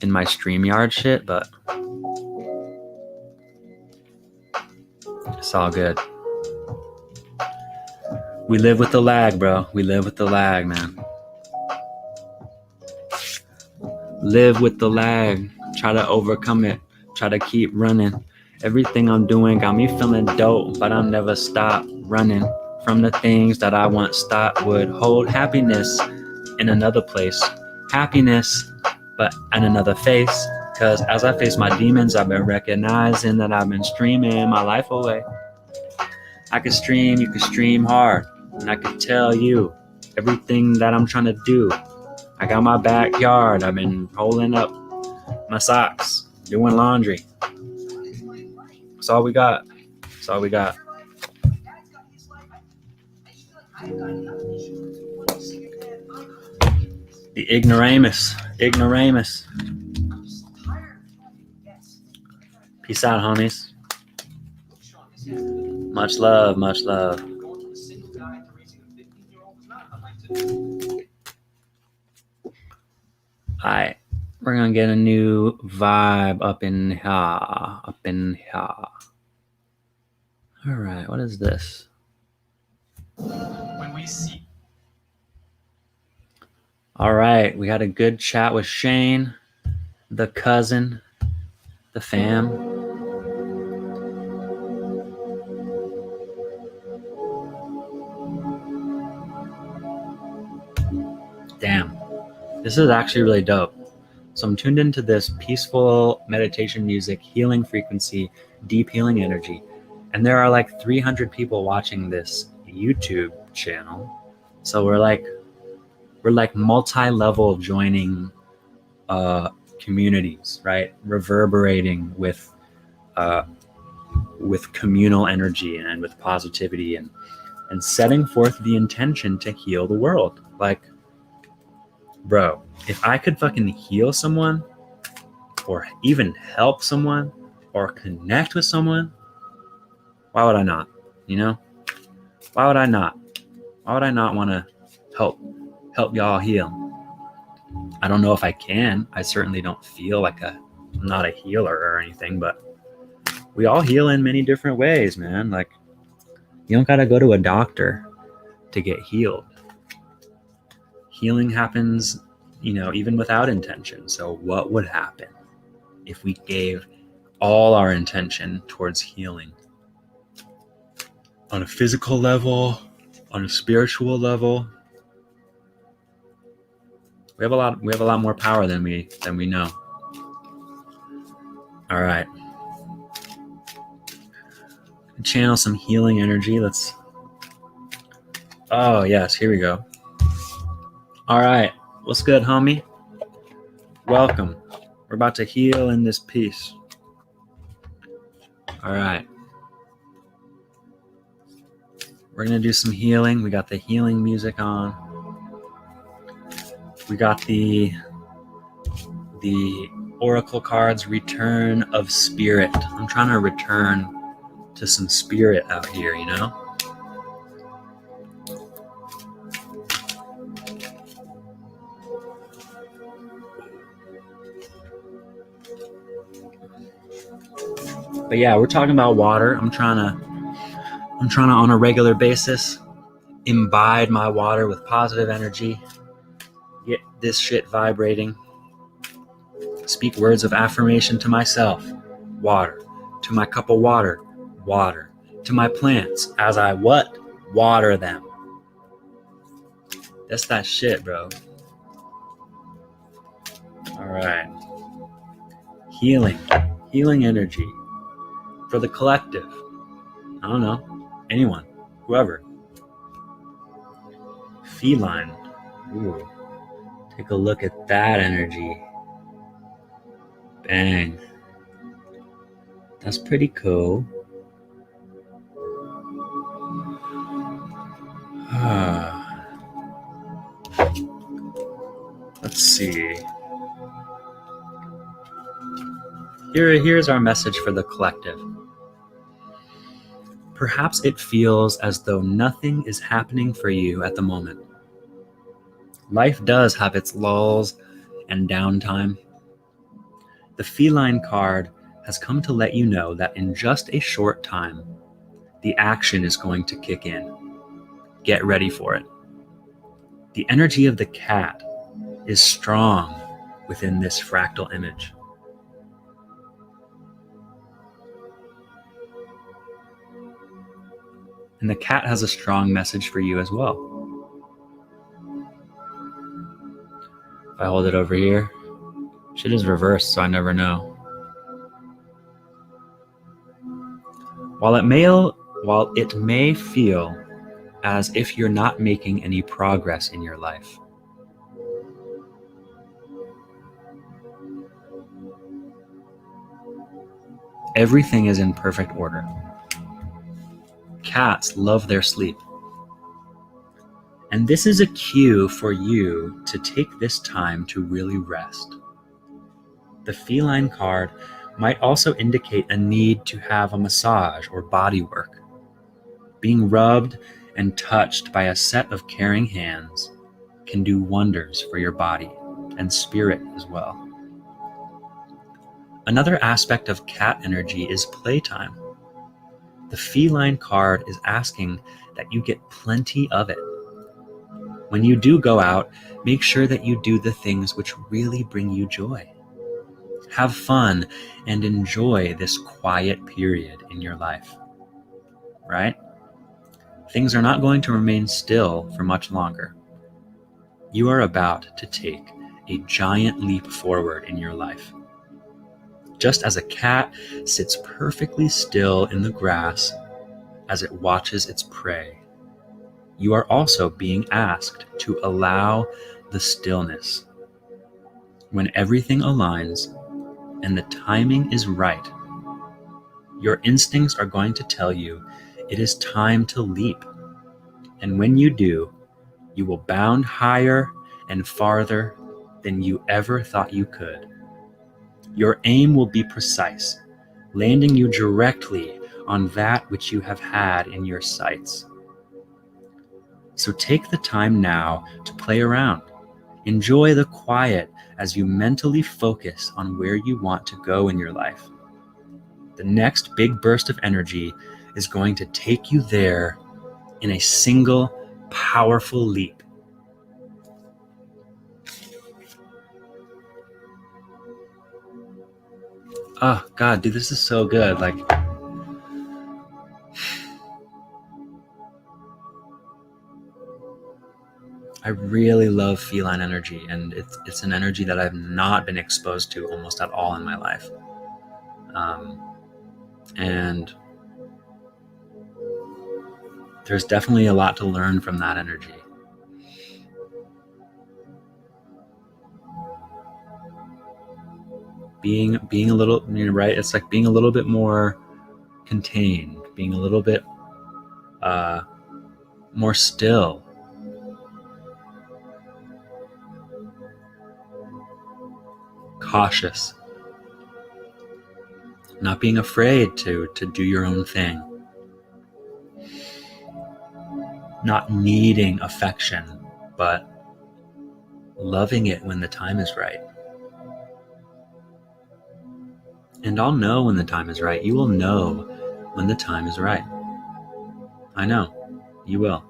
StreamYard shit, but it's all good. We live with the lag, bro. We live with the lag, man. Live with the lag. Try to overcome it. Try to keep running. Everything I'm doing got me feeling dope, but I'll never stop running from the things that I once thought would hold happiness in another place. Happiness, but in another face. Cause as I face my demons, I've been recognizing that I've been streaming my life away. I could stream, you could stream hard, and I could tell you everything that I'm trying to do. I got my backyard, I've been holding up my socks, doing laundry. That's all we got. That's all we got. The ignoramus. Peace out, homies. Much love. Alright, we're gonna get a new vibe up in here. Alright, what is this? When we see. Alright, we had a good chat with Shane, the cousin, the fam. Damn, this is actually really dope. So I'm tuned into this peaceful meditation music, healing frequency, deep healing energy. And there are like 300 people watching this YouTube channel. So we're like multi-level joining communities, right? Reverberating with communal energy and with positivity and setting forth the intention to heal the world. Like, bro, if I could fucking heal someone, or even help someone or connect with someone, why would I not? You know? Why would I not? Why would I not want to help y'all heal? I don't know if I can. I certainly don't feel like I'm not a healer or anything, but we all heal in many different ways, man. Like, you don't got to go to a doctor to get healed. Healing happens, even without intention. So what would happen if we gave all our intention towards healing? On a physical level, on a spiritual level, we have a lot more power than we know. All right. Channel some healing energy. Oh yes, here we go. All right. What's good, homie? Welcome. We're about to heal in this piece. All right. We're going to do some healing. We got the healing music on. We got the Oracle cards, Return of Spirit. I'm trying to return to some spirit out here, But yeah, we're talking about water. I'm trying to on a regular basis imbibe my water with positive energy, get this shit vibrating, speak words of affirmation to myself, water, to my cup of water, to my plants as I what? Water them. That's that shit, bro. All right. Healing energy for the collective. I don't know, anyone, whoever. Feline. Ooh. Take a look at that energy. Bang. That's pretty cool. Let's see. Here's our message for the collective. Perhaps it feels as though nothing is happening for you at the moment. Life does have its lulls and downtime. The feline card has come to let you know that in just a short time, the action is going to kick in. Get ready for it. The energy of the cat is strong within this fractal image. And the cat has a strong message for you as well. If I hold it over here, shit is reversed, so I never know. While it may feel as if you're not making any progress in your life, everything is in perfect order. Cats love their sleep. And this is a cue for you to take this time to really rest. The feline card might also indicate a need to have a massage or body work. Being rubbed and touched by a set of caring hands can do wonders for your body and spirit as well. Another aspect of cat energy is playtime. The feline card is asking that you get plenty of it. When you do go out, make sure that you do the things which really bring you joy. Have fun and enjoy this quiet period in your life, right? Things are not going to remain still for much longer. You are about to take a giant leap forward in your life. Just as a cat sits perfectly still in the grass as it watches its prey, you are also being asked to allow the stillness. When everything aligns and the timing is right, your instincts are going to tell you it is time to leap. And when you do, you will bound higher and farther than you ever thought you could. Your aim will be precise, landing you directly on that which you have had in your sights. So take the time now to play around. Enjoy the quiet as you mentally focus on where you want to go in your life. The next big burst of energy is going to take you there in a single, powerful leap. Oh, God, dude, this is so good. Like, I really love feline energy, and it's an energy that I've not been exposed to almost at all in my life. And there's definitely a lot to learn from that energy. Being a little, right? It's like being a little bit more contained, being a little bit more still. Cautious. Not being afraid to do your own thing. Not needing affection, but loving it when the time is right. And I'll know when the time is right. You will know when the time is right. I know. You will.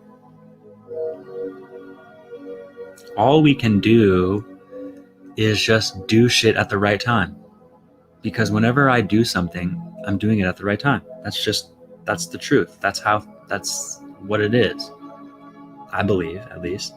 All we can do is just do shit at the right time. Because whenever I do something, I'm doing it at the right time. That's the truth. That's what it is. I believe, at least.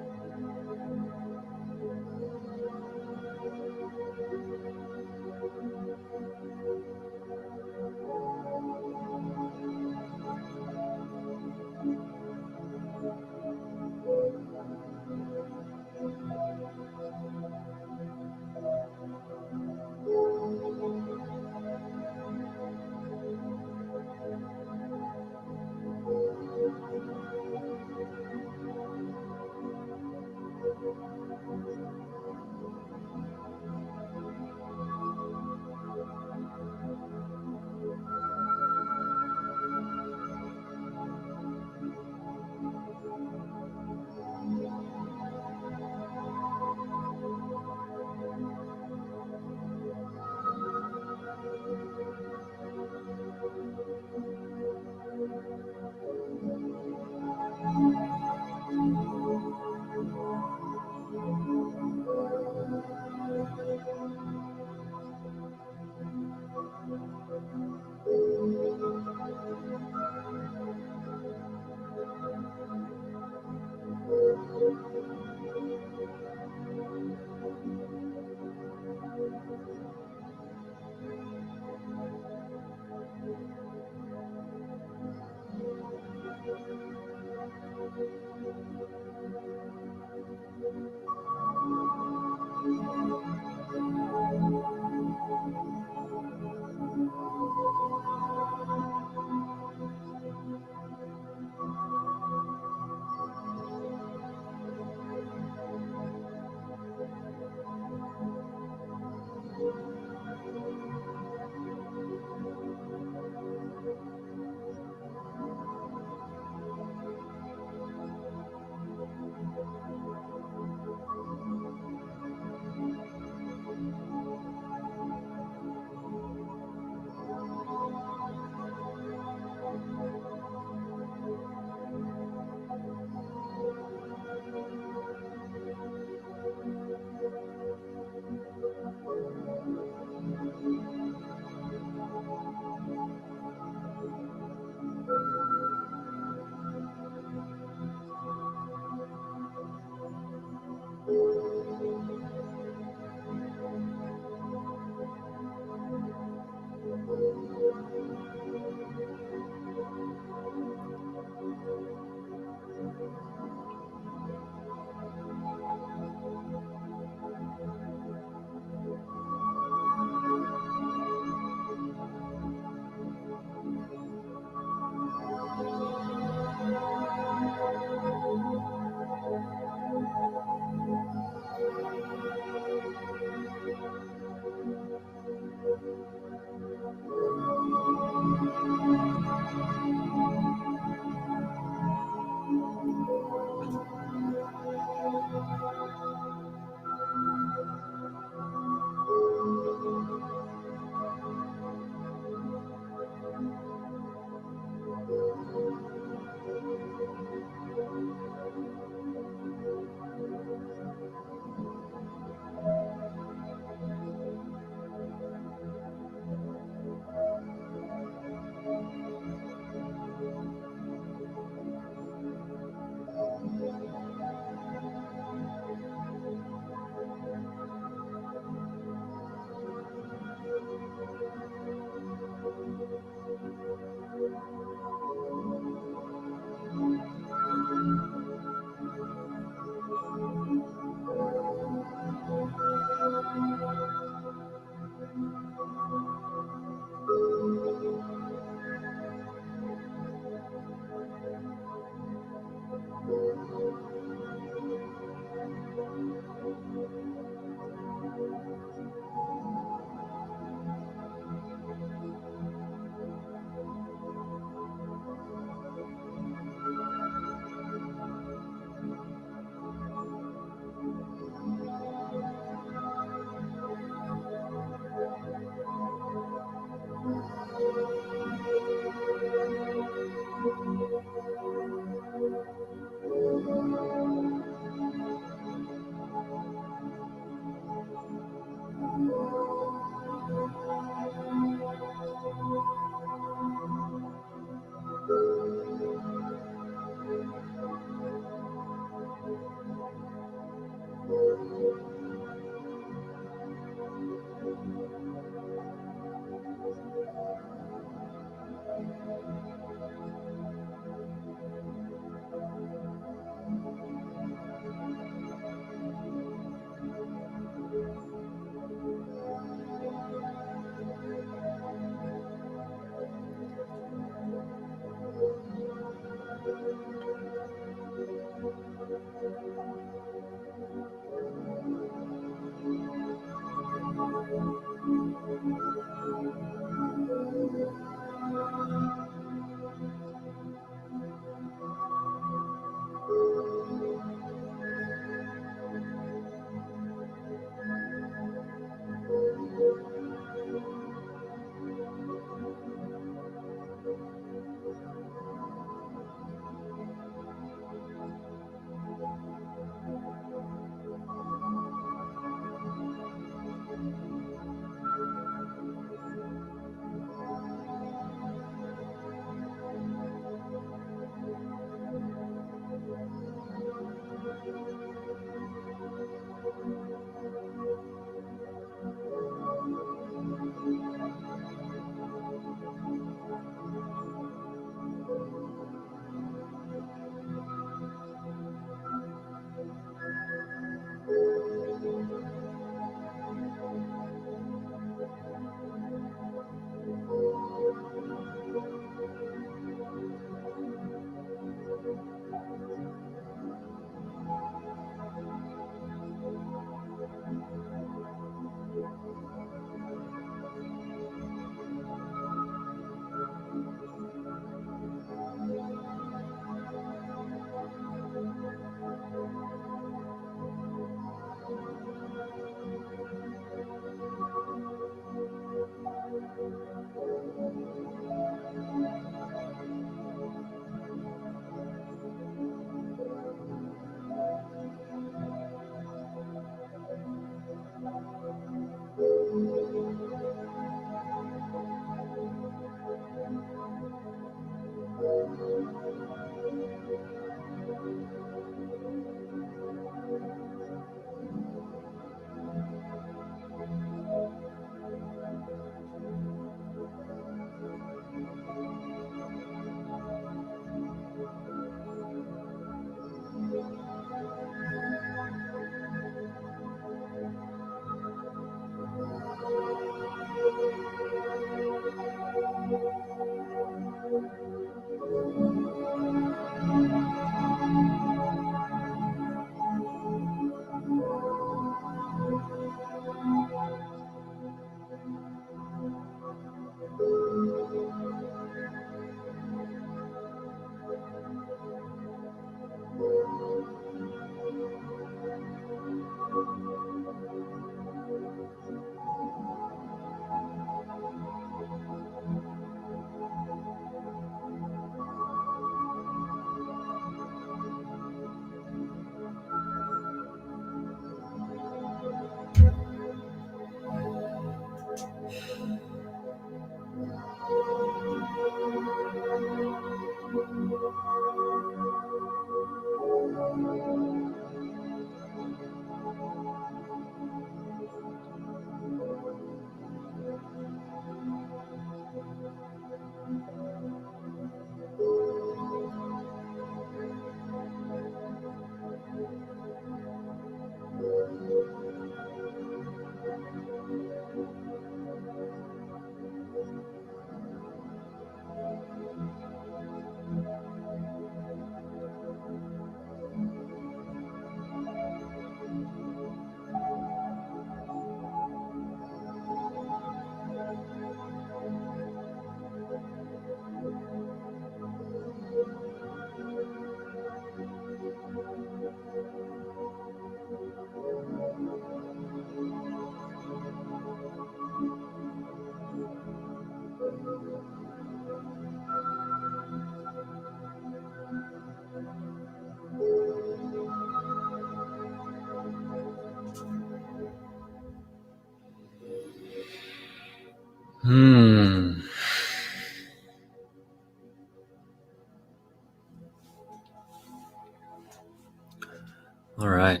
All right.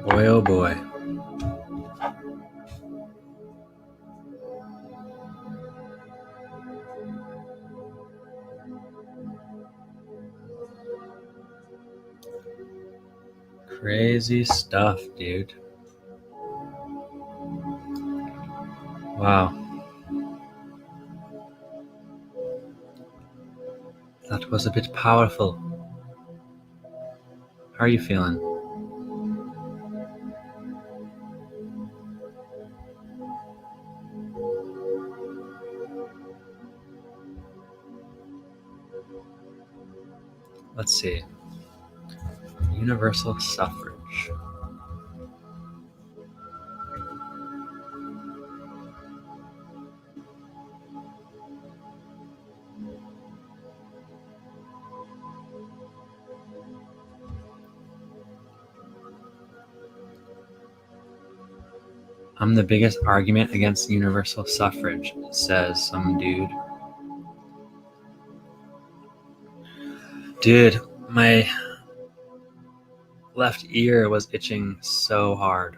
Boy, oh boy. Crazy stuff, dude. Wow. That was a bit powerful. How are you feeling? Let's see. Universal suffrage. I'm the biggest argument against universal suffrage, says some dude. Dude, my left ear was itching so hard.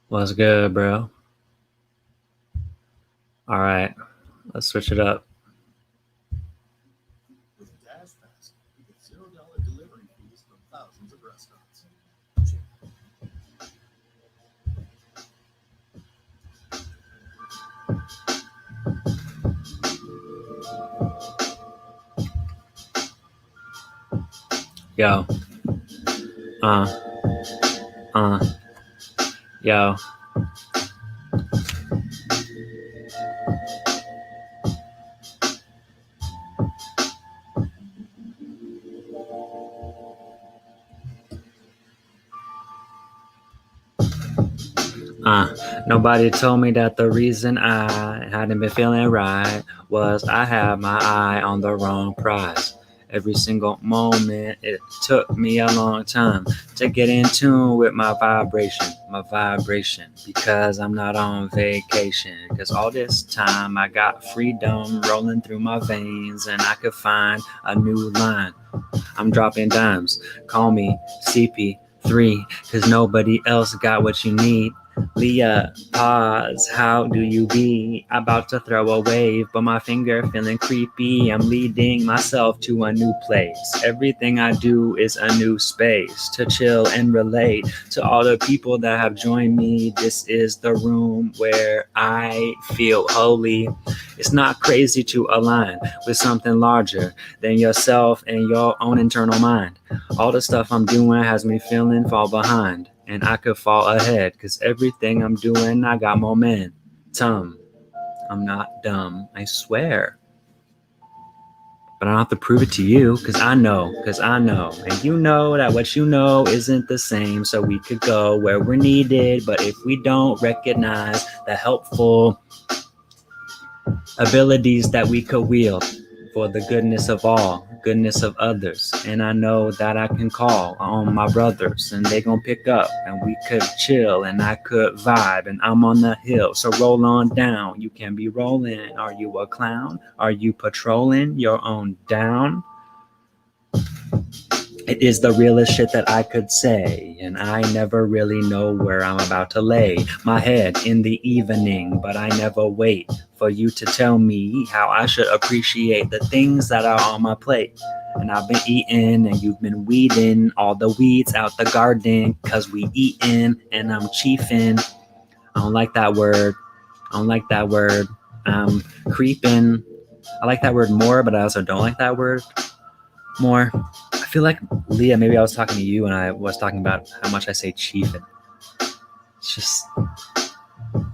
What's good, bro? All right, let's switch it up. With DashPass, you get $0 delivery fees from thousands of restaurants. Yo. Yo. Nobody told me that the reason I hadn't been feeling right was I had my eye on the wrong prize. Every single moment, it took me a long time to get in tune with my vibration, because I'm not on vacation. Because all this time I got freedom rolling through my veins and I could find a new line. I'm dropping dimes, call me CP3, because nobody else got what you need. Leah, pause, how do you be? About to throw a wave, but my finger feeling creepy. I'm leading myself to a new place. Everything I do is a new space to chill and relate to all the people that have joined me. This is the room where I feel holy. It's not crazy to align with something larger than yourself and your own internal mind. All the stuff I'm doing has me feeling fall behind. And I could fall ahead, cause everything I'm doing, I got momentum. I'm not dumb, I swear. But I don't have to prove it to you, cause I know. And you know that what you know isn't the same, so we could go where we're needed. But if we don't recognize the helpful abilities that we could wield for the goodness of all, goodness of others. And I know that I can call on my brothers and they gonna pick up and we could chill and I could vibe and I'm on the hill. So roll on down. You can be rolling. Are you a clown? Are you patrolling your own down? It is the realest shit that I could say, and I never really know where I'm about to lay my head in the evening, but I never wait for you to tell me how I should appreciate the things that are on my plate. And I've been eating and you've been weeding all the weeds out the garden, cause we eating and I'm chiefing. I don't like that word. I'm creeping. I like that word more, but I also don't like that word more. I feel like, Leah, maybe I was talking to you and I was talking about how much I say chiefin'. It's just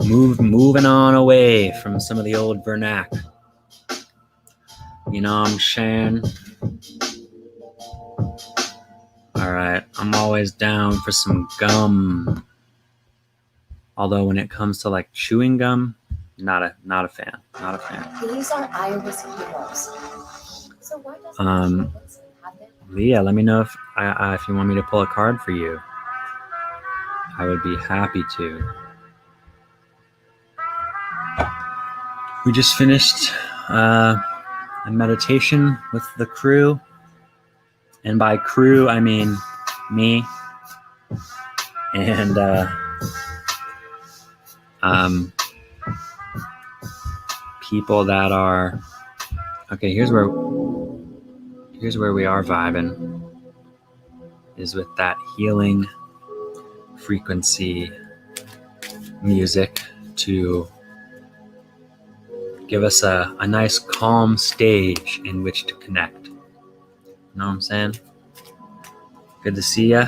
moving on away from some of the old vernac. You know what I'm saying? All right, I'm always down for some gum. Although when it comes to like chewing gum, not a fan. These are Iowa's heroes. So why doesn't Leah, let me know if you want me to pull a card for you. I would be happy to. We just finished a meditation with the crew. And by crew, I mean me. And people that are... Okay, here's where we are vibing, is with that healing frequency music to give us a nice calm stage in which to connect. You know what I'm saying? Good to see ya.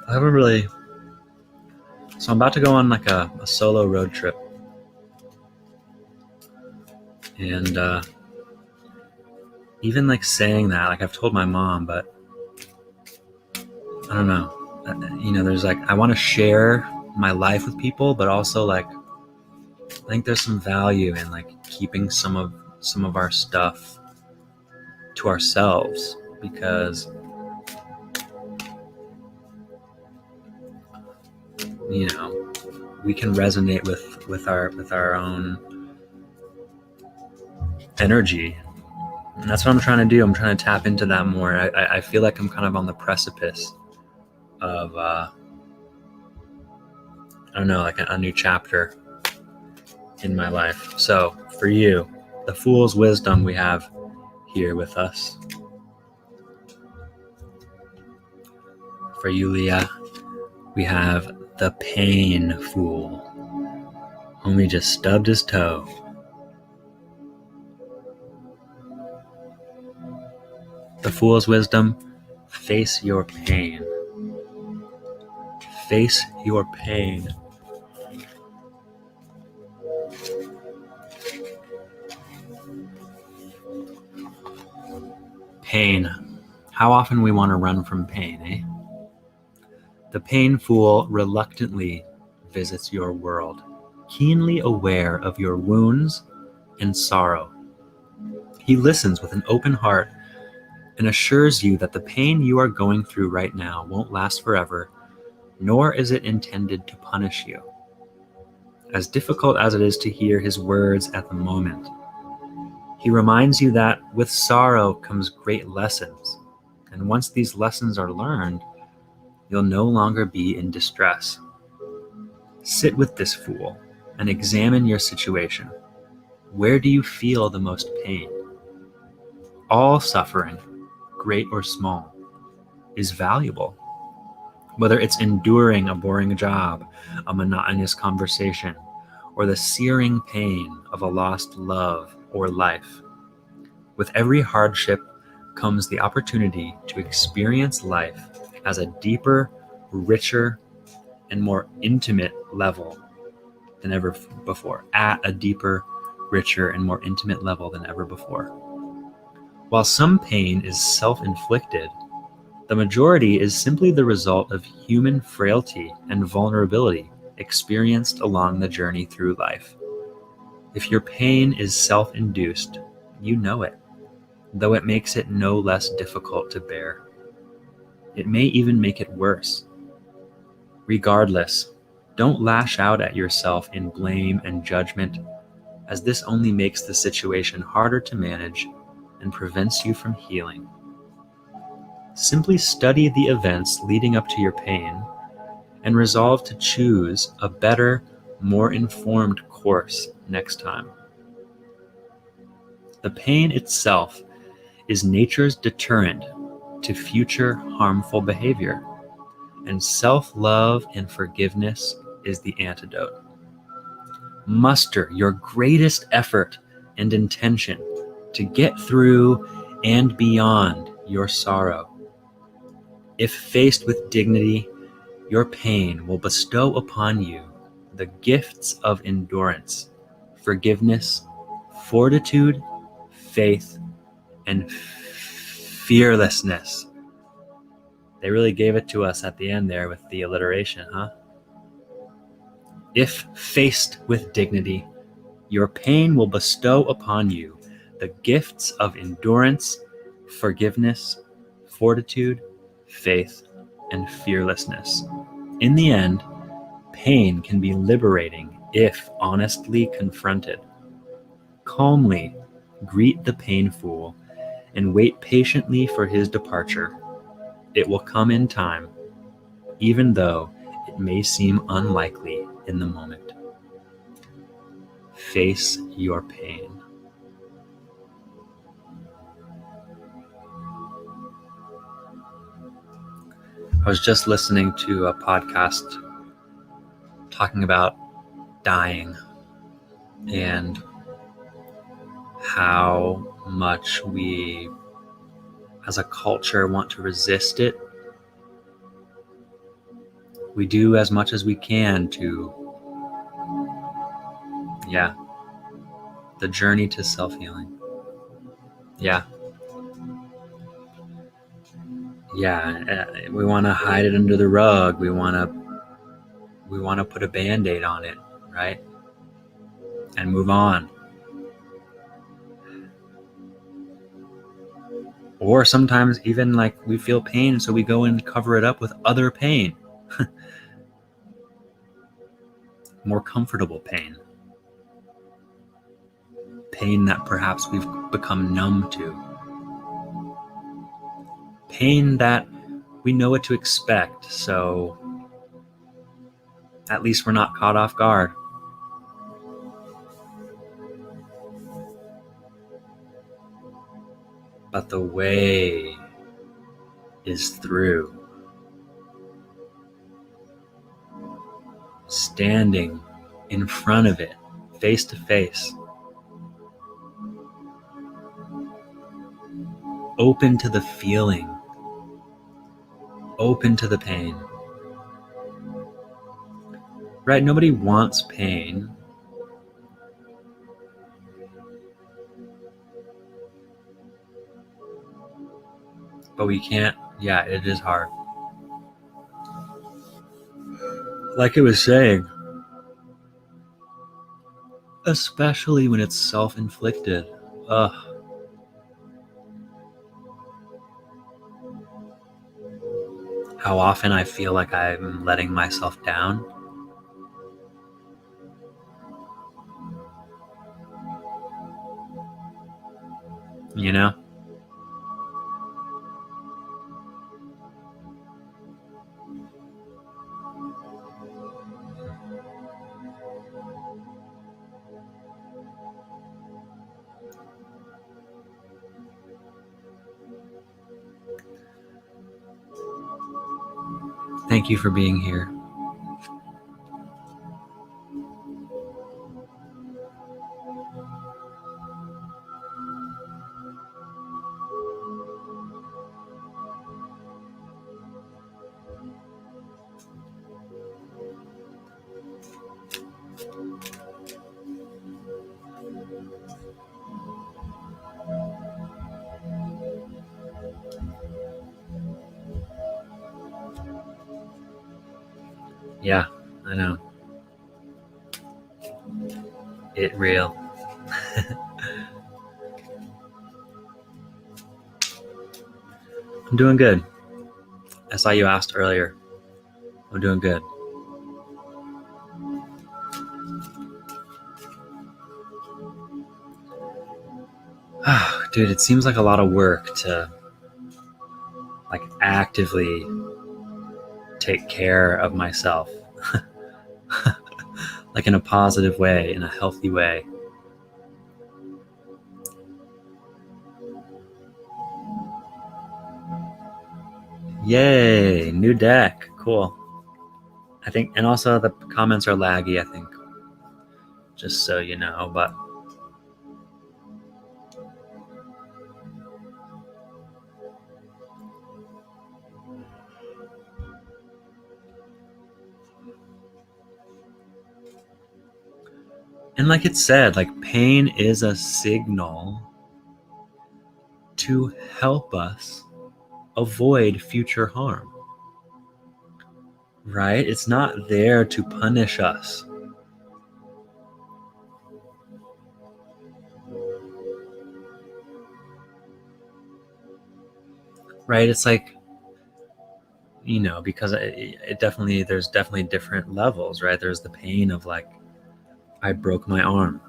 I haven't really... So I'm about to go on like a solo road trip. And even like saying that, like I've told my mom, but I don't know. You know, there's like, I want to share my life with people, but also like, I think there's some value in like keeping some of our stuff to ourselves, because you know, we can resonate with our own energy. And that's what I'm trying to do. I'm trying to tap into that more. I feel like I'm kind of on the precipice of, I don't know, like a new chapter in my life. So for you, the fool's wisdom we have here with us. For you, Leah, we have the pain fool. Homie just stubbed his toe. The fool's wisdom, face your pain. Face your pain. Pain. How often we want to run from pain, eh? The pain fool reluctantly visits your world, keenly aware of your wounds and sorrow. He listens with an open heart and assures you that the pain you are going through right now won't last forever, nor is it intended to punish you. As difficult as it is to hear his words at the moment, He reminds you that with sorrow comes great lessons, and once these lessons are learned, you'll no longer be in distress. Sit with this fool and examine your situation. Where do you feel the most pain? All suffering, great or small, is valuable. Whether it's enduring a boring job, a monotonous conversation, or the searing pain of a lost love or life. With every hardship comes the opportunity to experience life as a deeper, richer, and more intimate level than ever before, at a deeper, richer, and more intimate level than ever before. While some pain is self-inflicted, the majority is simply the result of human frailty and vulnerability experienced along the journey through life. If your pain is self-induced, you know it, though it makes it no less difficult to bear. It may even make it worse. Regardless, don't lash out at yourself in blame and judgment, as this only makes the situation harder to manage and prevents you from healing. Simply study the events leading up to your pain and resolve to choose a better, more informed course next time. The pain itself is nature's deterrent to future harmful behavior, and self-love and forgiveness is the antidote. Muster your greatest effort and intention to get through and beyond your sorrow. If faced with dignity, your pain will bestow upon you the gifts of endurance, forgiveness, fortitude, faith, and fearlessness. They really gave it to us at the end there with the alliteration, huh? If faced with dignity, your pain will bestow upon you the gifts of endurance, forgiveness, fortitude, faith, and fearlessness. In the end, pain can be liberating if honestly confronted. Calmly greet the pain fool and wait patiently for his departure. It will come in time, even though it may seem unlikely in the moment. Face your pain. I was just listening to a podcast talking about dying and how much we as a culture want to resist it. We do as much as we can to, the journey to self-healing. We want to hide it under the rug. We want to put a Band-Aid on it, right? And move on. Or sometimes even like we feel pain, so we go and cover it up with other pain. More comfortable pain. Pain that perhaps we've become numb to. Pain that we know what to expect, so at least we're not caught off guard. But the way is through. Standing in front of it, face to face. Open to the feeling. Open to the pain. Right? Nobody wants pain. But we can't, it is hard. Like it was saying, especially when it's self-inflicted. How often I feel like I'm letting myself down. you know? Thank you for being here. Yeah, I know. It real. I'm doing good. I saw you asked earlier. I'm doing good. Dude, it seems like a lot of work to like actively take care of myself. Like in a positive way, in a healthy way. Yay, new deck. Cool. I think, and also the comments are laggy, I think. Just so you know, but and like it said, like pain is a signal to help us avoid future harm. Right? It's not there to punish us. Right? It's like, you know, because it definitely, there's definitely different levels, right? There's the pain of like, I broke my arm.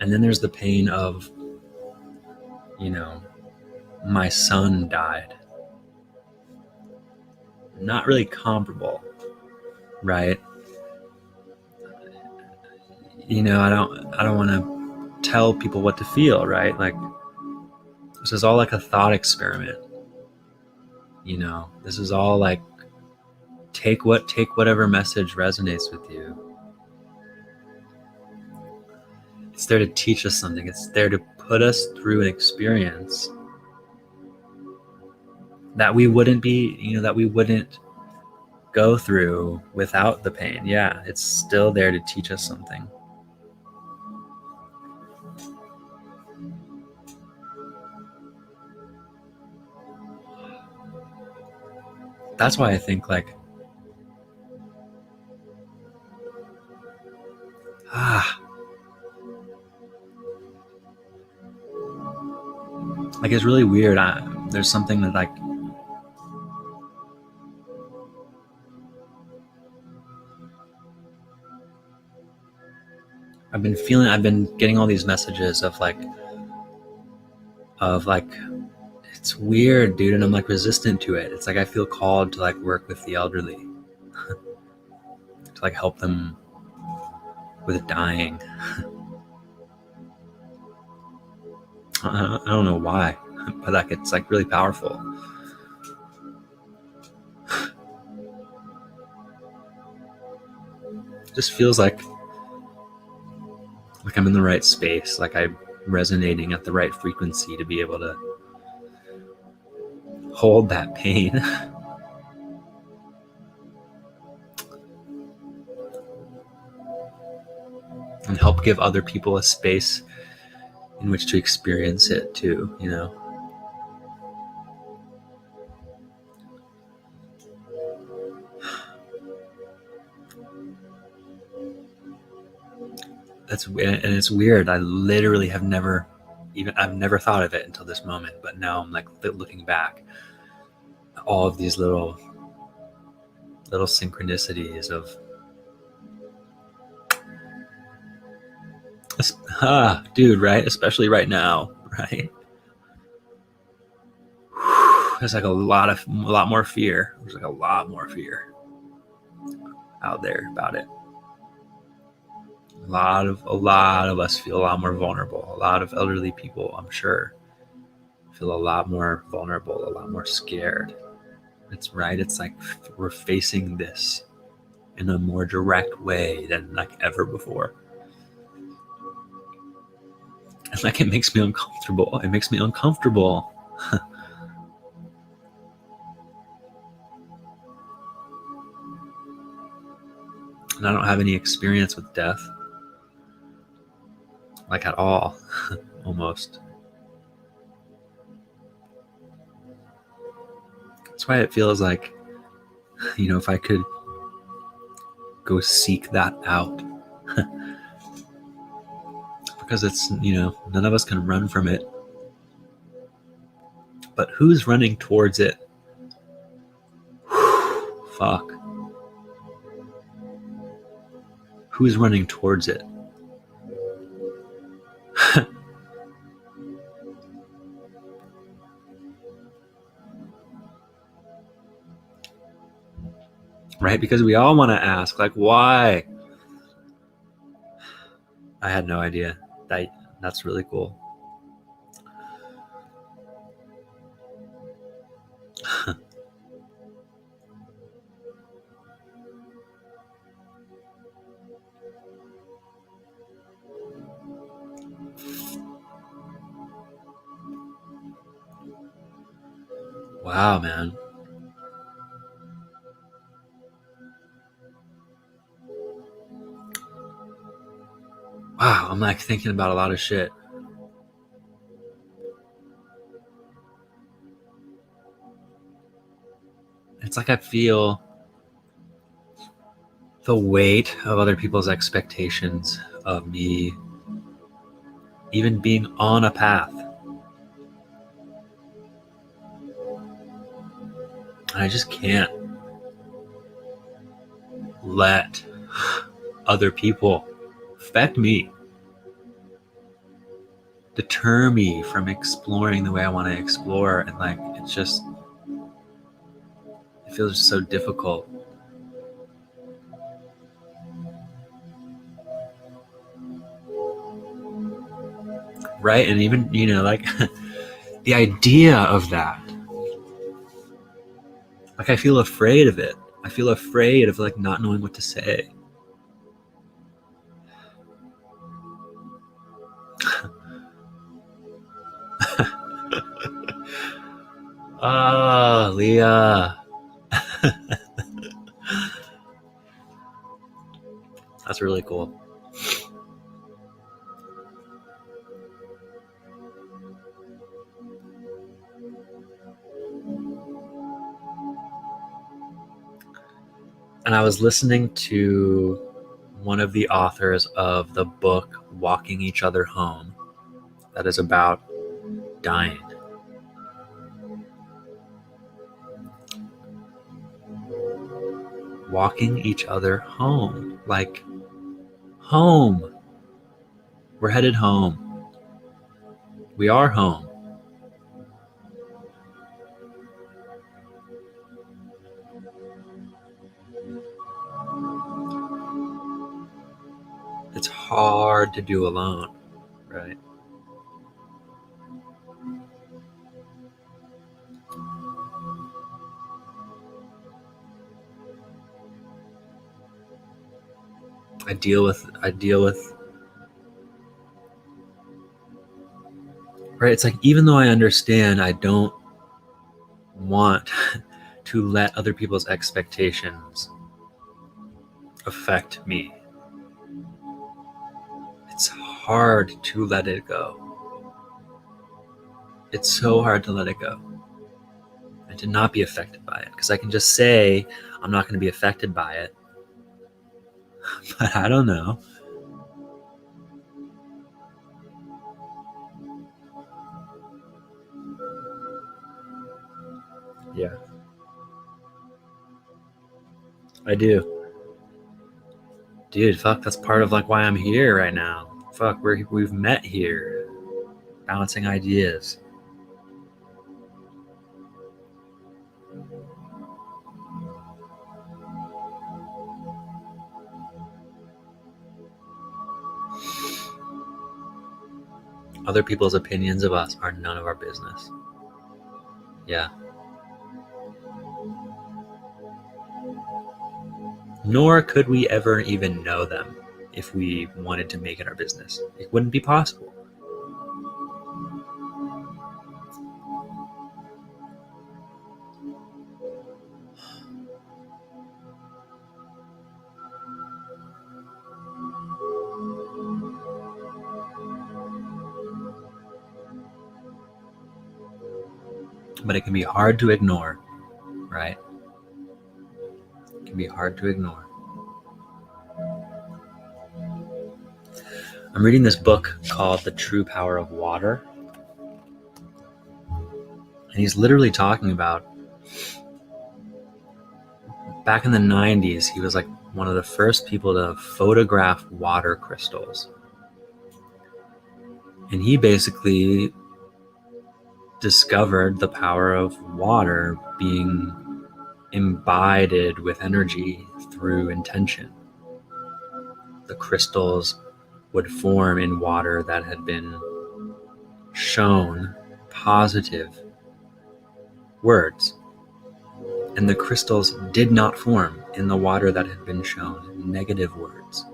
And then there's the pain of, you know, my son died. Not really comparable, right? You know, I don't want to tell people what to feel, right? Like, this is all like a thought experiment. You know, this is all like, take whatever message resonates with you. It's there to teach us something. It's there to put us through an experience that we wouldn't be, you know, that we wouldn't go through without the pain. Yeah, it's still there to teach us something. That's why I think like, like it's really weird. There's something that like, I've been getting all these messages of like, it's weird, dude. And I'm like resistant to it. It's like, I feel called to like work with the elderly, to like help them with dying. I don't know why, but like, it's like really powerful. It just feels like I'm in the right space, like I'm resonating at the right frequency to be able to hold that pain. And help give other people a space in which to experience it too, you know. And it's weird. I literally have never thought of it until this moment, but now I'm like looking back, all of these little synchronicities of Dude, right? Especially right now, right? There's like a lot more fear. There's like a lot more fear out there about it. A lot of us feel a lot more vulnerable. A lot of elderly people, I'm sure, feel a lot more vulnerable, a lot more scared. It's right. It's like we're facing this in a more direct way than like ever before. And like it makes me uncomfortable. It makes me uncomfortable. And I don't have any experience with death. Like at all. Almost. That's why it feels like, if I could go seek that out. Because it's, none of us can run from it. But who's running towards it? Fuck. Who's running towards it? Right? Because we all want to ask, like, why? I had no idea. That's really cool. Wow, man. Wow, I'm like thinking about a lot of shit. It's like I feel the weight of other people's expectations of me even being on a path. And I just can't let other people affect me, deter me from exploring the way I want to explore. And like, it feels so difficult. Right? And even, like the idea of that, like I feel afraid of it. I feel afraid of like not knowing what to say. Leah. That's really cool. And I was listening to one of the authors of the book Walking Each Other Home, that is about dying. Walking each other home. Like, home. We're headed home. We are home. It's hard to do alone, right? I deal with right. It's like, even though I understand, I don't want to let other people's expectations affect me. It's hard to let it go. It's so hard to let it go and to not be affected by it, because I can just say I'm not going to be affected by it, but I don't know. Yeah, I do. Dude, fuck, that's part of like why I'm here right now. fuck, we've met here, bouncing ideas. Other people's opinions of us are none of our business. Yeah. Nor could we ever even know them if we wanted to make it our business. It wouldn't be possible. But it can be hard to ignore, right? It can be hard to ignore. I'm reading this book called The True Power of Water. And he's literally talking about, back in the 90s, he was like one of the first people to photograph water crystals. And he basically discovered the power of water being imbibed with energy through intention. The crystals would form in water that had been shown positive words, and the crystals did not form in the water that had been shown negative words.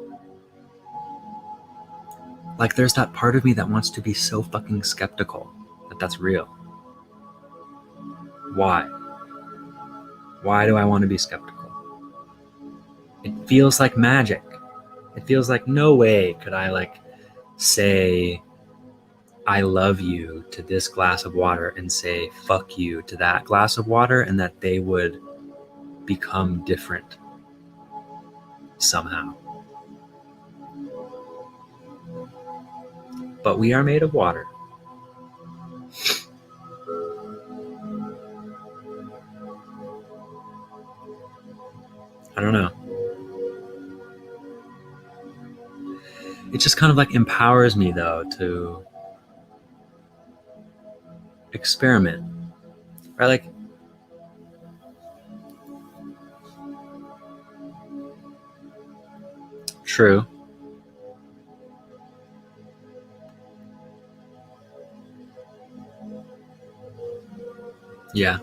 Like, there's that part of me that wants to be so fucking skeptical that that's real. Why? Why do I want to be skeptical? It feels like magic. It feels like no way could I say I love you to this glass of water and say fuck you to that glass of water, and that they would become different somehow. But we are made of water. I don't know. It just kind of like empowers me, though, to experiment. Right? Like, true. Yeah.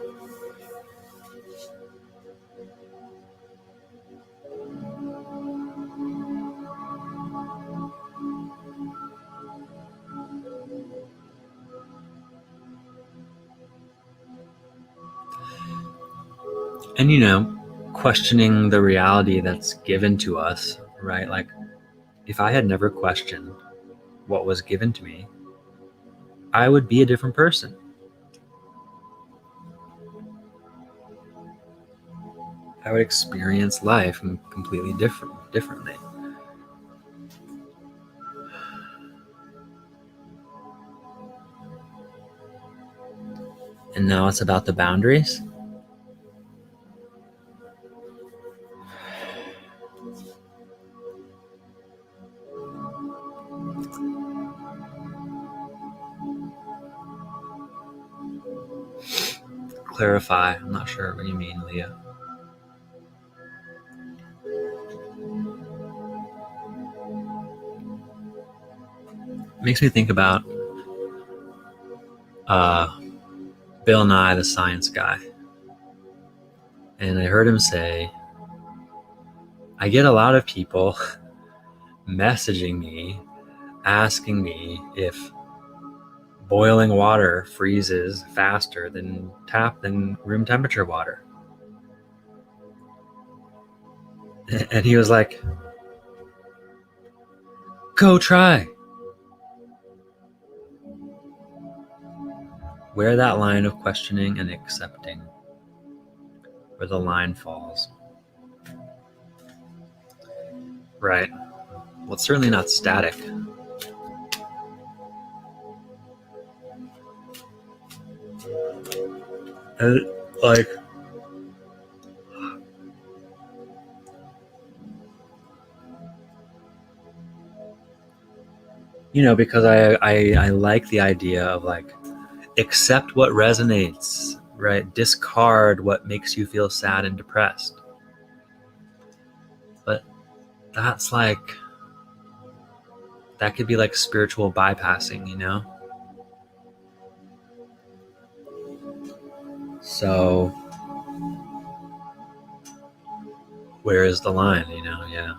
And, questioning the reality that's given to us, right? Like, if I had never questioned what was given to me, I would be a different person. I would experience life completely differently. And now it's about the boundaries. Clarify. I'm not sure what you mean, Leah. Makes me think about Bill Nye, the Science Guy. And I heard him say, I get a lot of people messaging me, asking me if boiling water freezes faster than room temperature water. And he was like, go try. Where that line of questioning and accepting, where the line falls. Right. Well, it's certainly not static. Like, because I like the idea of like, accept what resonates, right? Discard what makes you feel sad and depressed. But that's like, that could be like spiritual bypassing, So where is the line, Yeah.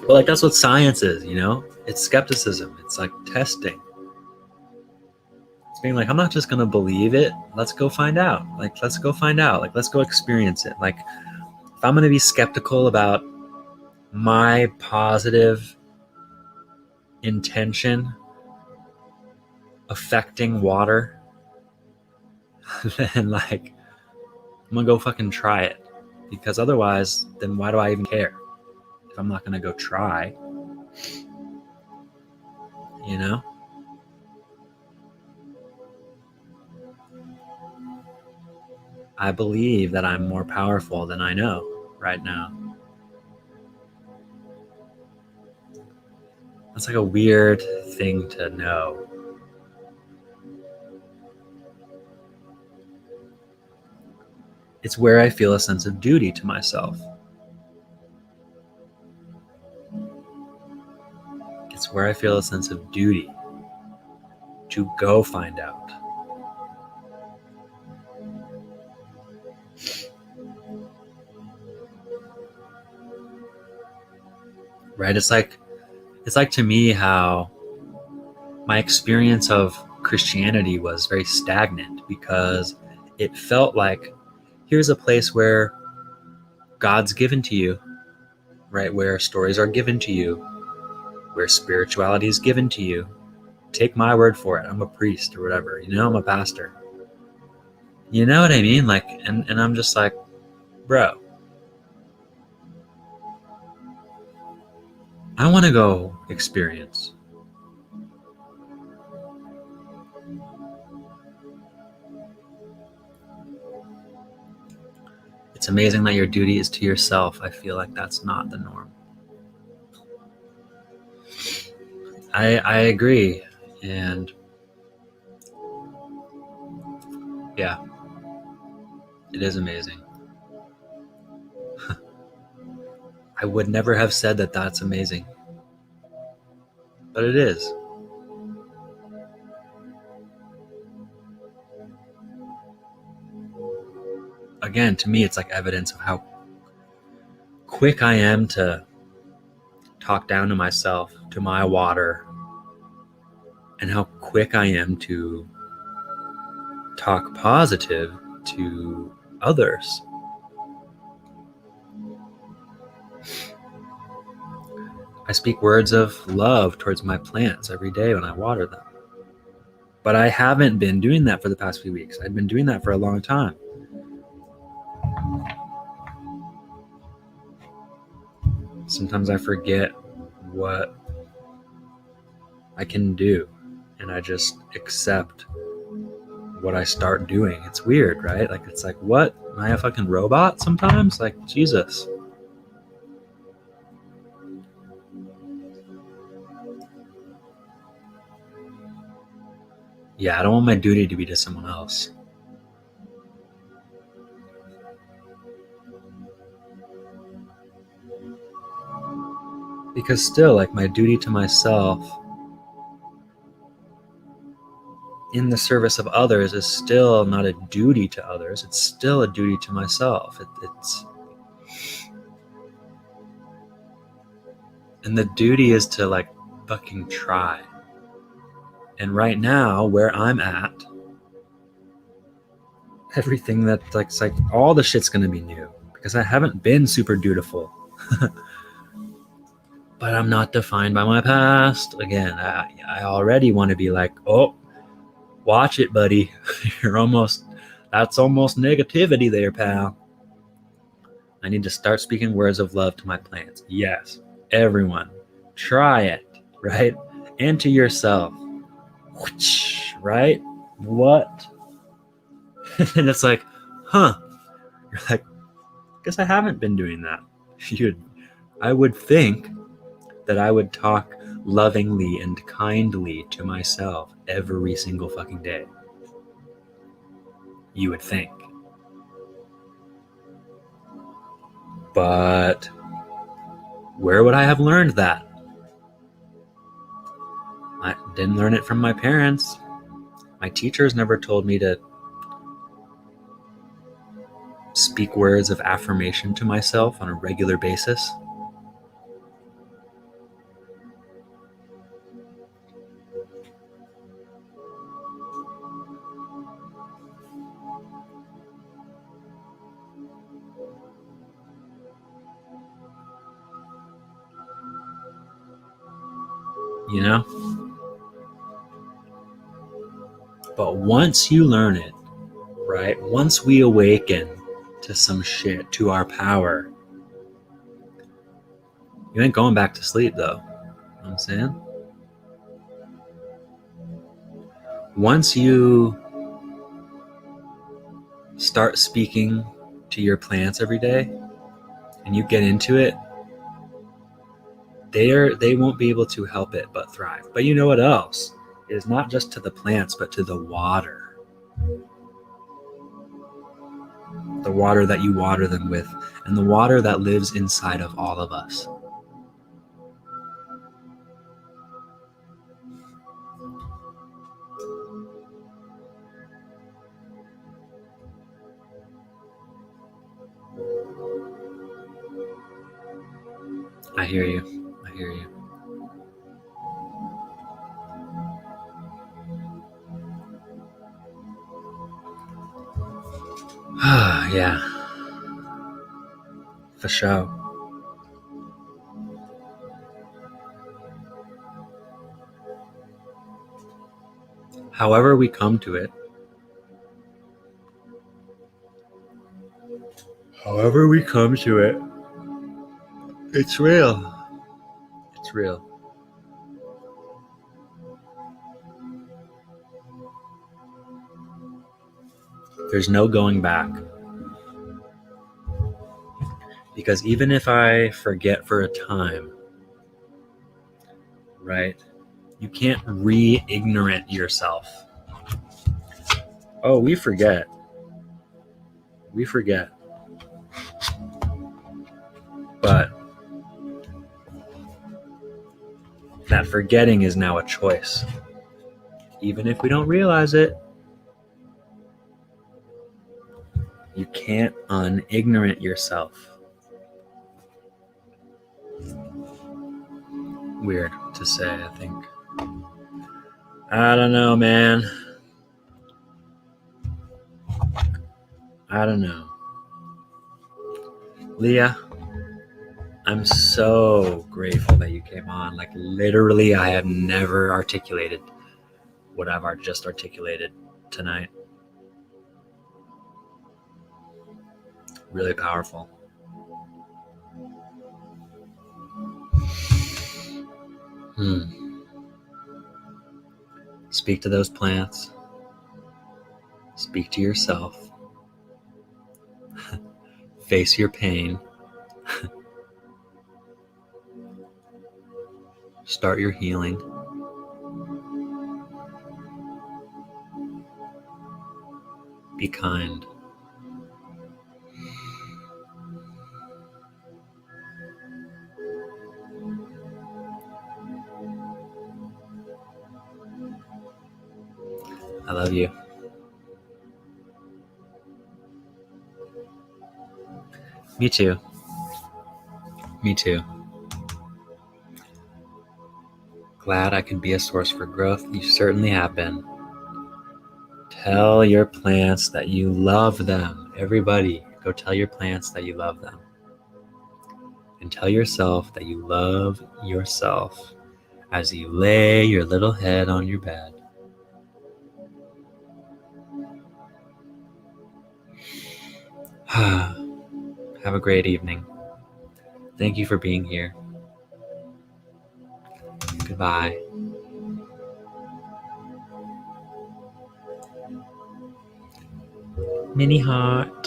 Well, like, that's what science is, It's skepticism. It's like testing. It's being like, I'm not just going to believe it. Let's go find out. Like, let's go find out. Like, let's go experience it. Like, if I'm going to be skeptical about my positive intention affecting water, then like, I'm going to go fucking try it. Because otherwise, then why do I even care? If I'm not going to go try, I believe that I'm more powerful than I know right now. That's like a weird thing to know. It's where I feel a sense of duty to myself. It's where I feel a sense of duty to go find out. Right? It's like to me how my experience of Christianity was very stagnant, because it felt like, here's a place where God's given to you, right? Where stories are given to you, where spirituality is given to you. Take my word for it. I'm a priest or whatever, I'm a pastor. You know what I mean? Like, and I'm just like, bro, I want to go experience. It's amazing that your duty is to yourself. I feel like that's not the norm. I agree. And yeah, it is amazing. I would never have said that that's amazing, but it is. Again, to me, it's like evidence of how quick I am to talk down to myself, to my water, and how quick I am to talk positive to others. I speak words of love towards my plants every day when I water them. But I haven't been doing that for the past few weeks. I've been doing that for a long time. Sometimes I forget what I can do, and I just accept what I start doing. It's weird, right? Like, it's like, what? Am I a fucking robot sometimes? Like, Jesus. Yeah, I don't want my duty to be to someone else. Because still, like, my duty to myself in the service of others is still not a duty to others. It's still a duty to myself. And the duty is to, like, fucking try. And right now, where I'm at, everything that, like, it's like all the shit's gonna be new, because I haven't been super dutiful. But I'm not defined by my past. Again, I already want to be like, oh, watch it, buddy. That's almost negativity there, pal. I need to start speaking words of love to my plants. Yes, everyone, try it, right? And to yourself, right? What? And it's like, huh. You're like, guess I haven't been doing that. I would think that I would talk lovingly and kindly to myself every single fucking day. You would think. But where would I have learned that? I didn't learn it from my parents. My teachers never told me to speak words of affirmation to myself on a regular basis. You know? But once you learn it, right? Once we awaken to some shit, to our power, you ain't going back to sleep though. You know what I'm saying? Once you start speaking to your plants every day and you get into it, they won't be able to help it but thrive. But you know what else? It is not just to the plants, but to the water. The water that you water them with, and the water that lives inside of all of us. I hear you. I hear you. Yeah. For sure. However we come to it, it's real. It's real. There's no going back. Because even if I forget for a time, right? You can't re-ignorant yourself. Oh, we forget. We forget. But that forgetting is now a choice. Even if we don't realize it, you can't unignorant yourself. Weird to say, I think. I don't know, man. I don't know. Leah, I'm so grateful that you came on. Like, literally, I have never articulated what I've just articulated tonight. Really powerful. Speak to those plants. Speak to yourself. Face your pain. Start your healing. Be kind. I love you. Me too. Me too. Glad I can be a source for growth. You certainly have been. Tell your plants that you love them. Everybody, go tell your plants that you love them. And tell yourself that you love yourself as you lay your little head on your bed. Have a great evening. Thank you for being here. Goodbye. Mini heart.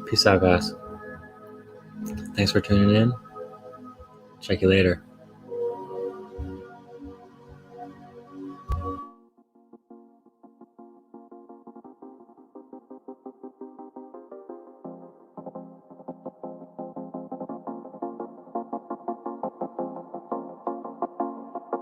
Peace out, guys. Thanks for tuning in. Check you later.